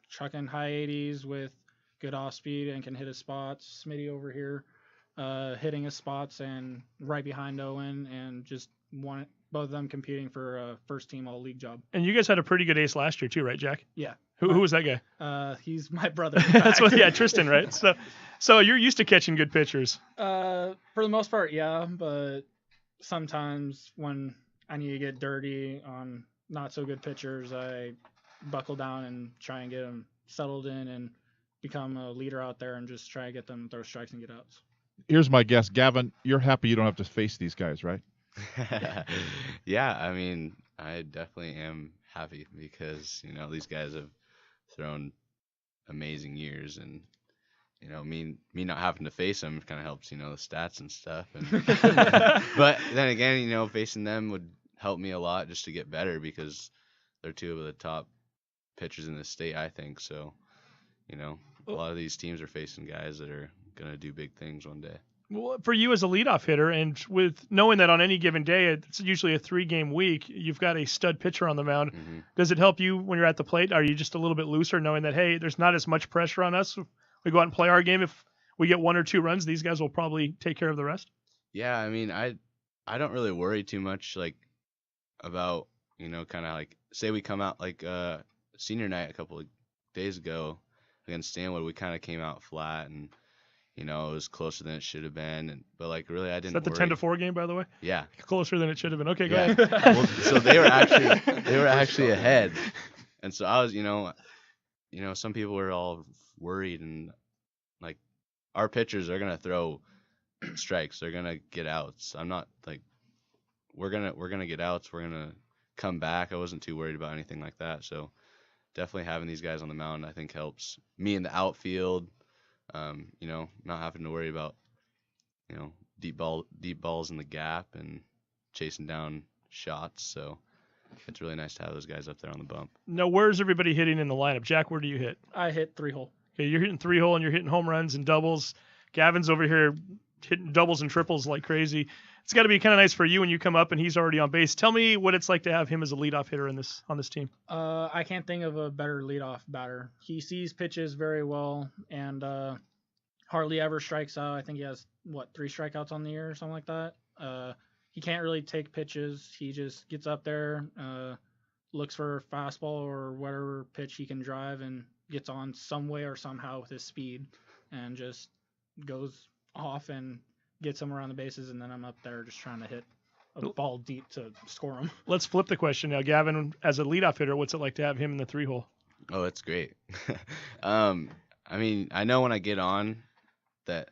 chucking high 80s with good off speed and can hit his spots. Smitty over here hitting his spots and right behind Owen, and just both of them competing for a first team all league job. And you guys had a pretty good ace last year too, right, Jack? Yeah. Who was that guy? He's my brother. That's what, yeah, Tristan, right? So you're used to catching good pitchers. For the most part, yeah, but sometimes when I need to get dirty on not so good pitchers, I buckle down and try and get them settled in and become a leader out there and just try to get them to throw strikes and get outs. Here's my guess, Gavin. You're happy you don't have to face these guys, right? Yeah, I definitely am happy, because these guys have thrown amazing years, and me not having to face them kind of helps, the stats and stuff. But then again, facing them would help me a lot just to get better, because they're two of the top pitchers in the state, I think. So, a lot of these teams are facing guys that are gonna do big things one day. Well, for you as a leadoff hitter, and with knowing that on any given day it's usually a 3-game week, you've got a stud pitcher on the mound. Mm-hmm. Does it help you when you're at the plate? Are you just a little bit looser, knowing that, hey, there's not as much pressure on us? We go out and play our game. If we get 1 or 2 runs, these guys will probably take care of the rest. Yeah, I don't really worry too much about kind of say we come out senior night a couple of days ago against Stanwood. We kind of came out flat, and you know, it was closer than it should have been. But like really, I didn't. Is that the 10-4 game, by the way? Yeah. Closer than it should have been. Okay, go Yeah. ahead. Well, so they were actually ahead, and so I was, you know, some people were all worried, and like our pitchers are gonna throw strikes, they're gonna get outs. I'm not like we're gonna get outs, we're gonna come back. I wasn't too worried about anything like that. So definitely having these guys on the mound, I think, helps me in the outfield. You know, not having to worry about, you know, deep balls in the gap and chasing down shots. So it's really nice to have those guys up there on the bump. Now, where's everybody hitting in the lineup? Jack, where do you hit? I hit 3-hole. Okay, you're hitting 3-hole and you're hitting home runs and doubles. Gavin's over here hitting doubles and triples like crazy. It's got to be kind of nice for you when you come up and he's already on base. Tell me what it's like to have him as a leadoff hitter on this team. I can't think of a better leadoff batter. He sees pitches very well and hardly ever strikes out. I think he has 3 strikeouts on the year or something like that. He can't really take pitches. He just gets up there, looks for a fastball or whatever pitch he can drive and gets on some way or somehow with his speed and just goes off and gets him around the bases, and then I'm up there just trying to hit a ball deep to score him. Let's flip the question now. Gavin, as a leadoff hitter, what's it like to have him in the 3-hole? Oh, it's great. I mean, I know when I get on that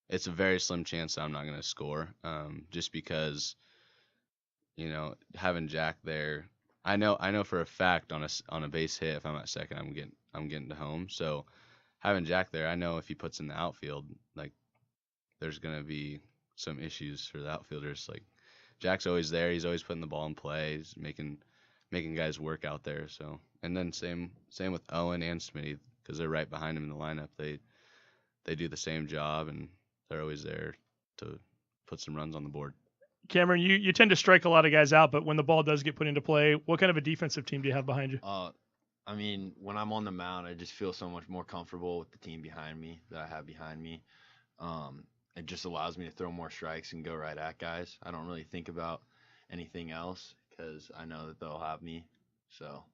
it's a very slim chance that I'm not going to score, just because, you know, having Jack there, I know for a fact on a base hit, if I'm at second, I'm getting to home. So having Jack there, I know if he puts in the outfield, like, there's going to be some issues for the outfielders. Like, Jack's always there. He's always putting the ball in play. He's making guys work out there. So, and then same with Owen and Smitty, because they're right behind him in the lineup. They do the same job, and they're always there to put some runs on the board. Cameron, you tend to strike a lot of guys out, but when the ball does get put into play, what kind of a defensive team do you have behind you? I mean, when I'm on the mound, I just feel so much more comfortable with the team behind me that I have behind me. It just allows me to throw more strikes and go right at guys. I don't really think about anything else because I know that they'll have me. So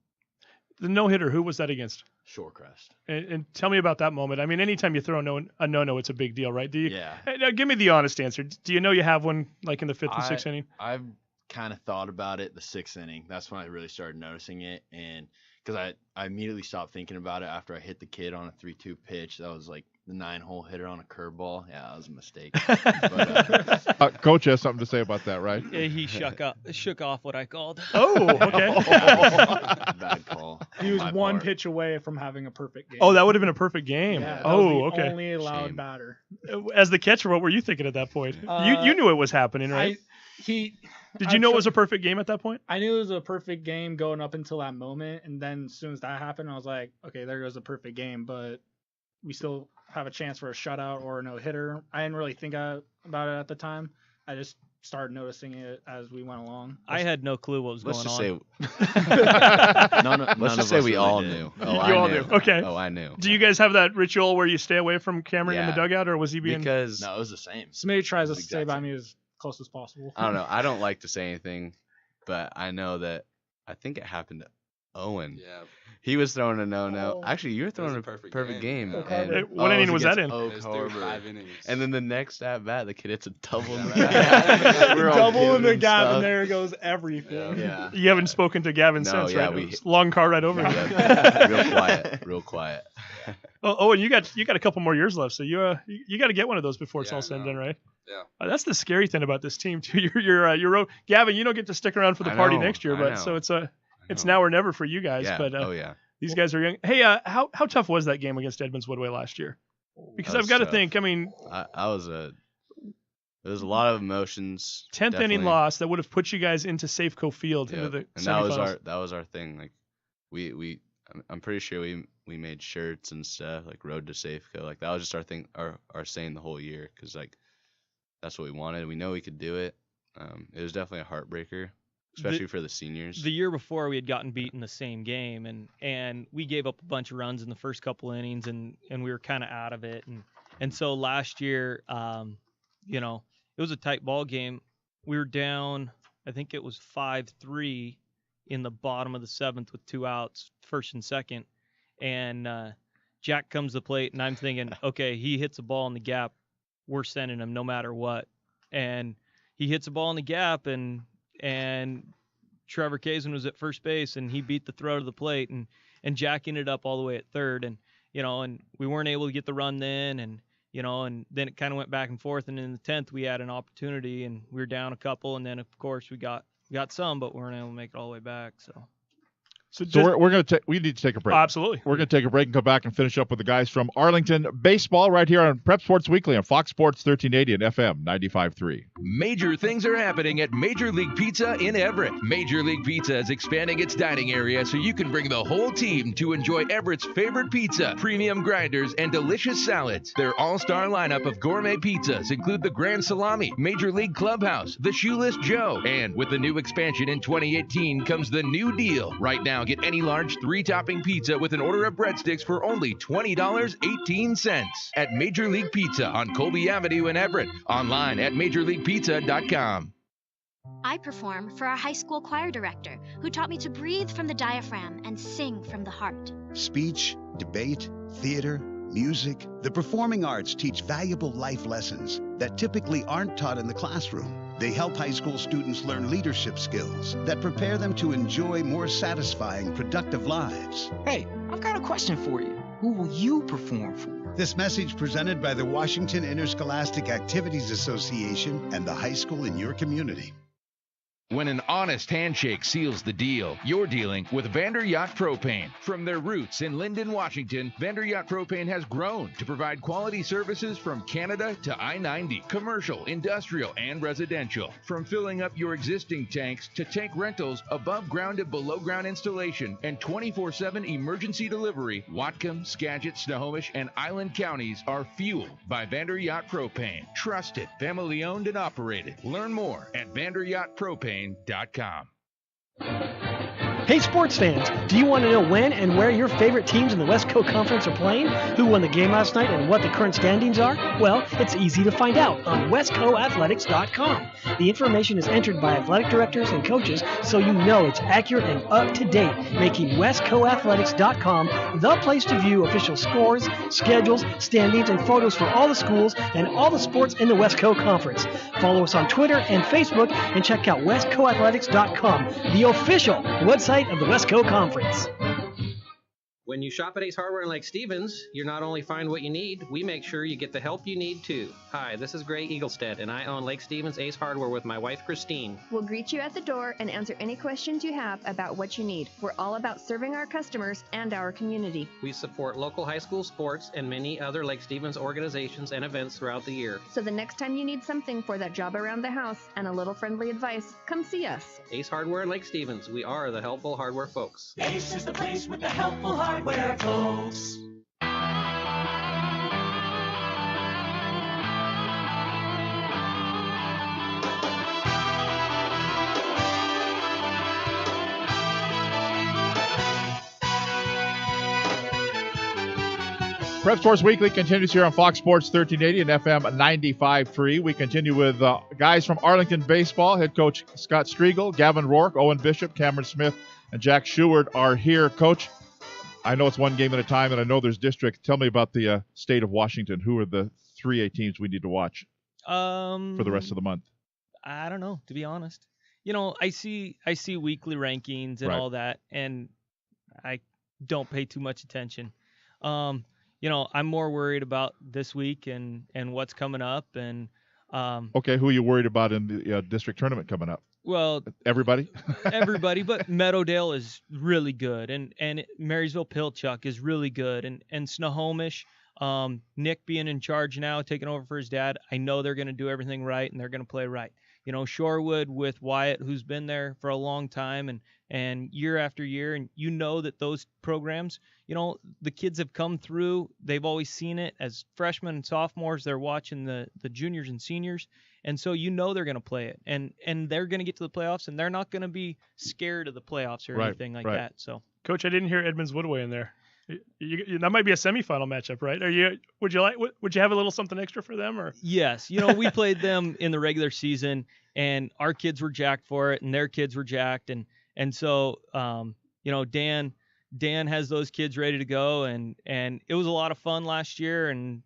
the no-hitter, who was that against? Shorecrest. And tell me about that moment. I mean, anytime you throw a no-no, it's a big deal, right? Do you? Yeah. Now, give me the honest answer. Do you know you have one like in the 5th and 6th inning? I've kind of thought about it the 6th inning. That's when I really started noticing it, and because I immediately stopped thinking about it after I hit the kid on a 3-2 pitch. That was like the 9-hole hitter on a curveball. Yeah, that was a mistake. But, Coach has something to say about that, right? Yeah, he shook off what I called. Oh, okay. Bad call. He was one pitch away from having a perfect game. Oh, that would have been a perfect game. Yeah, okay. Only allowed batter. As the catcher, what were you thinking at that point? You knew it was happening, right? Did you know it was a perfect game at that point? I knew it was a perfect game going up until that moment, and then as soon as that happened, I was like, okay, there goes a perfect game, but we still have a chance for a shutout or a no-hitter. I didn't really think about it at the time. I just started noticing it as we went along. I had no clue what was going on. Let's just say we all knew. You all knew. Okay. Oh, I knew. Do you guys have that ritual where you stay away from Cameron in the dugout, or was he being? Because no, it was the same. Somebody tries to stay by me as close as possible. I don't know. I don't like to say anything, but I know that I think it happened to Owen. Yeah. He was throwing a no-no. Actually, you were throwing a perfect game. And what inning was that in? Oak It was through Harbor. 5 innings. And then the next at bat, the kid hits a double in the Yeah. We're all Double in giving the him gap, stuff. and there goes everything. Yeah. You haven't spoken to Gavin No, since, yeah, right? we- It was long car ride over here. Real quiet. Oh, and you got a couple more years left, so you got to get one of those before it's all said and done, right? Yeah. That's the scary thing about this team too. You're Gavin. You don't get to stick around for the I party know, next year, I but know. so it's now or never for you guys. Yeah. But Oh yeah. these guys are young. Hey, how tough was that game against Edmonds Woodway last year? Because That I've was got to tough. think. I mean, there was a lot of emotions. 10th inning definitely. loss that would have put you guys into Safeco Field Yep. into the And semifinals. that was our thing. Like I'm pretty sure we made shirts and stuff like Road to Safeco. Like that was just our thing, our saying the whole year, because like that's what we wanted. We know we could do it. It was definitely a heartbreaker, especially for the seniors. The year before, we had gotten beat in the same game, and we gave up a bunch of runs in the first couple innings, and we were kind of out of it. And so last year, it was a tight ball game. We were down, I think it was 5-3 in the bottom of the 7th with 2 outs, first and second. And Jack comes to the plate, and I'm thinking, okay, he hits a ball in the gap, we're sending him no matter what. And he hits a ball in the gap, and Trevor Kazin was at first base, and he beat the throw to the plate, and Jack ended up all the way at third, and and we weren't able to get the run then, and then it kind of went back and forth, and in the 10th we had an opportunity, and we were down a couple, and then of course we got some, but we weren't able to make it all the way back. So we need to take a break. Absolutely. We're going to take a break and come back and finish up with the guys from Arlington Baseball right here on Prep Sports Weekly on Fox Sports 1380 and FM 95.3. Major things are happening at Major League Pizza in Everett. Major League Pizza is expanding its dining area so you can bring the whole team to enjoy Everett's favorite pizza, premium grinders, and delicious salads. Their all-star lineup of gourmet pizzas include the Grand Salami, Major League Clubhouse, the Shoeless Joe, and with the new expansion in 2018 comes the New Deal. Right now, get any large 3-topping pizza with an order of breadsticks for only $20.18 at Major League Pizza on Colby Avenue in Everett. Online at MajorLeaguePizza.com. I perform for our high school choir director, who taught me to breathe from the diaphragm and sing from the heart. Speech, debate, theater, music, the performing arts teach valuable life lessons that typically aren't taught in the classroom. They help high school students learn leadership skills that prepare them to enjoy more satisfying, productive lives. Hey, I've got a question for you. Who will you perform for? This message presented by the Washington Interscholastic Activities Association and the high school in your community. When an honest handshake seals the deal, you're dealing with Vander Yacht Propane. From their roots in Linden, Washington, Vander Yacht Propane has grown to provide quality services from Canada to I-90, commercial, industrial, and residential. From filling up your existing tanks to tank rentals, above ground and below ground installation, and 24/7 emergency delivery, Whatcom, Skagit, Snohomish, and Island counties are fueled by Vander Yacht Propane. Trusted, family owned and operated. Learn more at VanderYachtPropane.com. Hey sports fans, do you want to know when and where your favorite teams in the West Coast Conference are playing? Who won the game last night and what the current standings are? Well, it's easy to find out on westcoathletics.com. The information is entered by athletic directors and coaches, so you know it's accurate and up to date, making westcoathletics.com the place to view official scores, schedules, standings, and photos for all the schools and all the sports in the West Coast Conference. Follow us on Twitter and Facebook and check out westcoathletics.com, the official website of the West Coast Conference. When you shop at Ace Hardware in Lake Stevens, you not only find what you need, we make sure you get the help you need too. Hi, this is Gray Eaglestead, and I own Lake Stevens Ace Hardware with my wife Christine. We'll greet you at the door and answer any questions you have about what you need. We're all about serving our customers and our community. We support local high school sports and many other Lake Stevens organizations and events throughout the year. So the next time you need something for that job around the house and a little friendly advice, come see us. Ace Hardware in Lake Stevens. We are the helpful hardware folks. Ace is the place with the helpful hardware folks. Prep Sports Weekly continues here on Fox Sports 1380 and FM 95.3. We continue with guys from Arlington Baseball. Head coach Scott Striegel, Gavin Rourke, Owen Bishop, Cameron Smith, and Jack Sheward are here. Coach, I know it's one game at a time, and I know there's district. Tell me about the state of Washington. Who are the 3A teams we need to watch for the rest of the month? I don't know, to be honest. I see weekly rankings and all that, and I don't pay too much attention. I'm more worried about this week and what's coming up. And okay, who are you worried about in the district tournament coming up? Well, everybody. Everybody, but Meadowdale is really good, and Marysville Pilchuck is really good, and Snohomish. Nick being in charge now, taking over for his dad, I know they're going to do everything right and they're going to play right. Shorewood with Wyatt, who's been there for a long time and year after year, and that those programs, the kids have come through. They've always seen it as freshmen and sophomores. They're watching the juniors and seniors, and so they're going to play it, and they're going to get to the playoffs, and they're not going to be scared of the playoffs or anything like that. So, Coach, I didn't hear Edmonds Woodway in there. That might be a semifinal matchup, right? Would you have a little something extra for them, or? Yes, we played them in the regular season, and our kids were jacked for it, and their kids were jacked, and so Dan Dan has those kids ready to go, and it was a lot of fun last year, and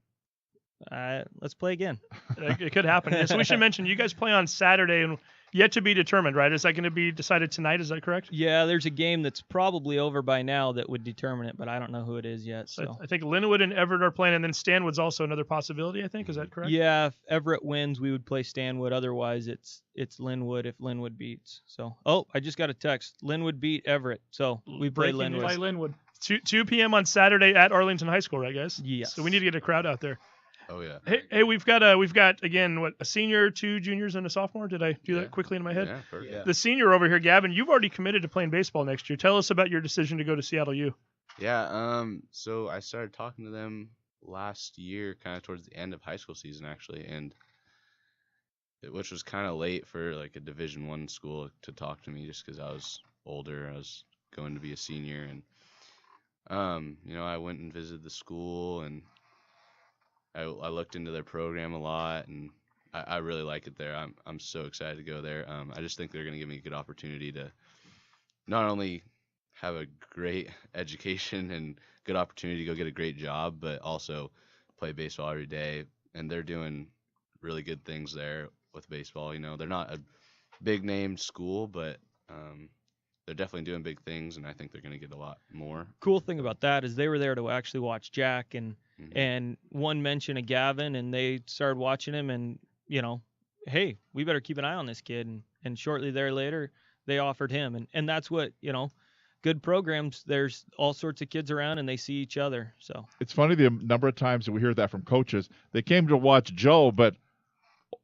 let's play again. It could happen. Yeah, so we should mention you guys play on Saturday, and yet to be determined, right? Is that going to be decided tonight? Is that correct? Yeah, there's a game that's probably over by now that would determine it, but I don't know who it is yet. So I think Linwood and Everett are playing, and then Stanwood's also another possibility, I think. Is that correct? Yeah, if Everett wins, we would play Stanwood. Otherwise, it's Linwood if Linwood beats. So, I just got a text. Linwood beat Everett, so we play Linwood. Play Linwood. 2 p.m. on Saturday at Arlington High School, right, guys? Yes. So we need to get a crowd out there. Oh yeah. Hey, we've got again a senior, 2 juniors, and a sophomore. Did I do that quickly in my head? Yeah, perfect. Yeah. The senior over here, Gavin, you've already committed to playing baseball next year. Tell us about your decision to go to Seattle U. Yeah. So I started talking to them last year, kind of towards the end of high school season, actually, which was kind of late for like a Division I school to talk to me, just because I was older. I was going to be a senior, and I went and visited the school, and I looked into their program a lot, and I really like it there. I'm so excited to go there. I just think they're going to give me a good opportunity to not only have a great education and good opportunity to go get a great job, but also play baseball every day. And they're doing really good things there with baseball. They're not a big name school, but they're definitely doing big things, and I think they're going to get a lot more. Cool thing about that is they were there to actually watch Jack, and one mention of Gavin, and they started watching him, and hey, we better keep an eye on this kid, and shortly later they offered him, and that's what good programs, there's all sorts of kids around, and they see each other. So it's funny the number of times that we hear that from coaches. They came to watch Joe, but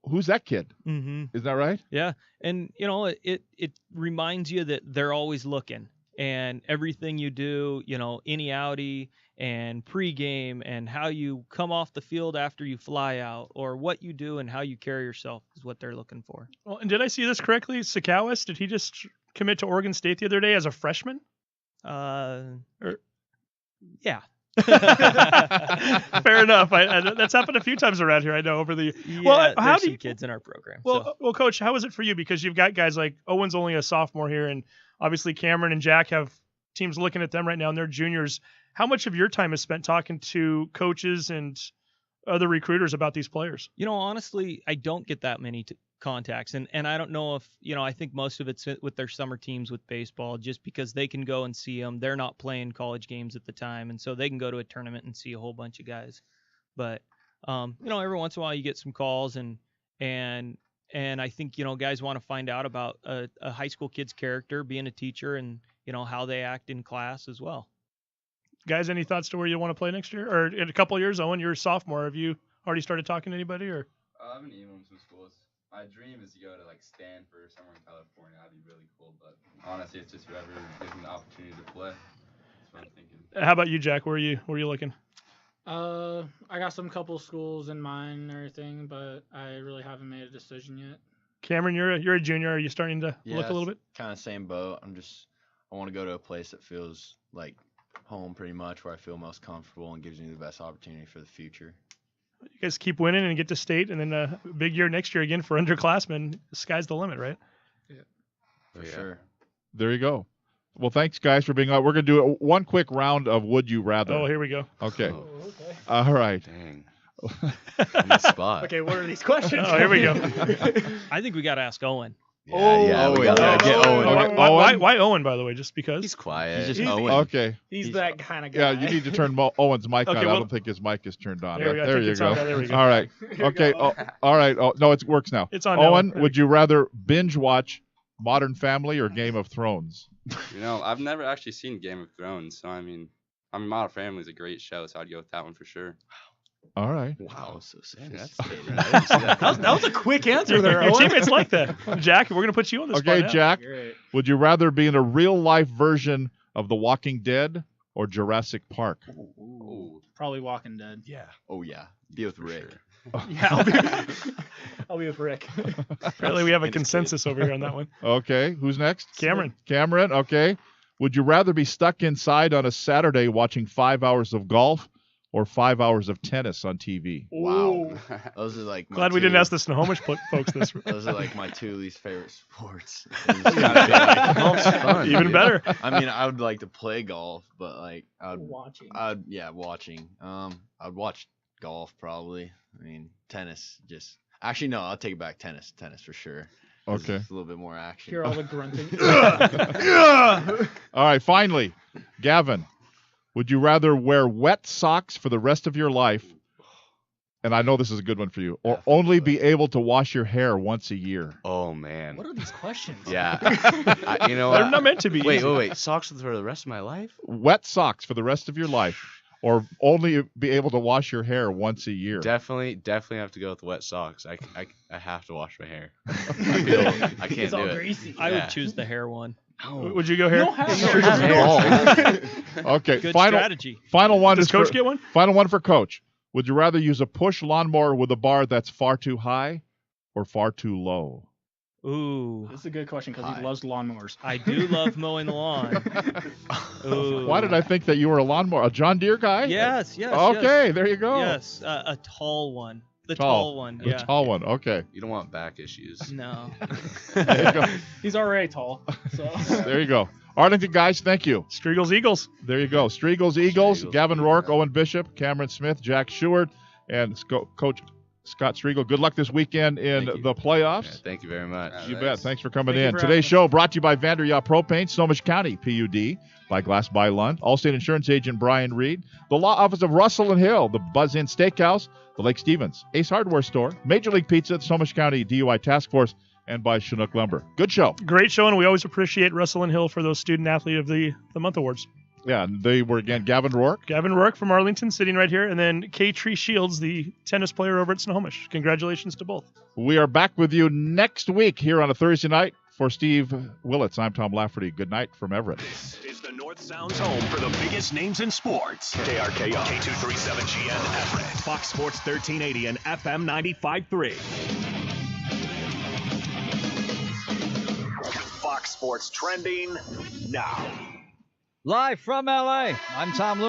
who's that kid? Mm-hmm. Is that right? Yeah, and it reminds you that they're always looking, and everything you do, any outie and pregame, and how you come off the field after you fly out, or what you do and how you carry yourself is what they're looking for. Well, and did I see this correctly? Sakowis, did he just commit to Oregon State the other day as a freshman? Yeah. Fair enough. That's happened a few times around here, I know, over the there's some kids in our program. Well, Coach, how is it for you? Because you've got guys like Owen's only a sophomore here, and obviously Cameron and Jack have teams looking at them right now, and they're juniors. How much of your time is spent talking to coaches and other recruiters about these players? Honestly, I don't get that many contacts, and I don't know if I think most of it's with their summer teams with baseball, just because they can go and see them. They're not playing college games at the time, and so they can go to a tournament and see a whole bunch of guys. But every once in a while you get some calls, and I think guys want to find out about a high school kid's character, being a teacher, and how they act in class as well. Guys, any thoughts to where you want to play next year, or in a couple of years? Owen, you're a sophomore. Have you already started talking to anybody, or? I've been emailing some schools. My dream is to go to Stanford, somewhere in California. That'd be really cool. But honestly, it's just whoever gives me the opportunity to play. That's what I'm thinking. How about you, Jack? Where are you looking? I got some couple schools in mind and everything, but I really haven't made a decision yet. Cameron, you're a junior. Are you starting to look a little bit? Kind of same boat. I want to go to a place that feels like home pretty much, where I feel most comfortable and gives me the best opportunity for the future. You guys keep winning and get to state, and then a big year next year again for underclassmen. The sky's the limit, right? Yeah. For sure. There you go. Well, thanks, guys, for being on. We're going to do one quick round of Would You Rather. Oh, here we go. Okay. Oh, okay. All right. Dang. On the spot. Okay, what are these questions? Oh, here we go. I think we got to ask Owen. We gotta get Owen. Okay, why Owen, by the way? Just because? He's quiet. He's just Owen. Okay. He's that kind of guy. Yeah, you need to turn Owen's mic on. I well, don't think his mic is turned on. There you go. There we go. All right. Okay. All right. Oh, no, it works now. It's on. Owen, would you rather binge watch Modern Family or Game of Thrones? I've never actually seen Game of Thrones, so I mean, Modern Family is a great show, so I'd go with that one for sure. All right. Wow, so sophisticated. that was a quick answer there. Your teammates like that. Jack, we're going to put you on the spot. Okay, now. Jack, would you rather be in a real-life version of The Walking Dead or Jurassic Park? Ooh. Probably Walking Dead. Yeah. Oh, yeah. Be with Rick. Sure. Yeah, I'll be with Rick. Apparently, we have a consensus over here on that one. Okay, who's next? Cameron. Cameron, okay. Would you rather be stuck inside on a Saturday watching 5 hours of golf or 5 hours of tennis on TV? Wow. Those are like my Glad we didn't ask the Snohomish folks this. Those are like my two least favorite sports. It's gotta be like, golf's fun. Even dude. better. I mean, I would like to play golf, but like Watching. watching. I'd watch golf probably. I mean, tennis just. Actually, no, I'll take it back. Tennis for sure. Okay. It's a little bit more action. Hear all the grunting. All right, finally, Gavin, would you rather wear wet socks for the rest of your life, and I know this is a good one for you, or only be able to wash your hair once a year? Oh, man. What are these questions? Yeah. You know what? They're not meant to be. Wait. Socks for the rest of my life? Wet socks for the rest of your life, or only be able to wash your hair once a year? Definitely have to go with wet socks. I have to wash my hair. I can't do it. Greasy. I would choose the hair one. Would you go hair? You don't have hair. Okay, Good final strategy. Final one. Does is Coach for, get one? Final one for Coach. Would you rather use a push lawnmower with a bar that's far too high or far too low? Ooh. This is a good question because he loves lawnmowers. I do love mowing the lawn. Ooh. Why did I think that you were a John Deere guy? Yes. Okay, there you go. Yes, a tall one. The tall one. The tall one. Okay. You don't want back issues. No. There you go. He's already tall. So. There you go. Arlington guys, thank you. Striegels Eagles. There you go. Striegels Eagles. Gavin Rourke, Owen Bishop, Cameron Smith, Jack Sheward, and Coach Scott Striegel. Good luck this weekend in the playoffs. Yeah, thank you very much. You bet. Thanks for coming Thank you in. for Today's having show brought to you by Vander Yacht Propane, Snohomish County, PUD, by Glass by Lund, Allstate Insurance Agent Brian Reed, the Law Office of Russell and Hill, the Buzz Inn Steakhouse, the Lake Stevens Ace Hardware Store, Major League Pizza, the Snohomish County DUI Task Force, and by Chinook Lumber. Good show. Great show, and we always appreciate Russell and Hill for those Student Athlete of the Month awards. Yeah, they were, again, Gavin Rourke. Gavin Rourke from Arlington, sitting right here, and then K-Tree Shields, the tennis player over at Snohomish. Congratulations to both. We are back with you next week here on a Thursday night. For Steve Willits, I'm Tom Lafferty. Good night from Everett. This is the North Sound's home for the biggest names in sports. KRKO, K237GN Everett, Fox Sports 1380 and FM 95.3. Fox Sports trending now. Live from LA, I'm Tom Lewis.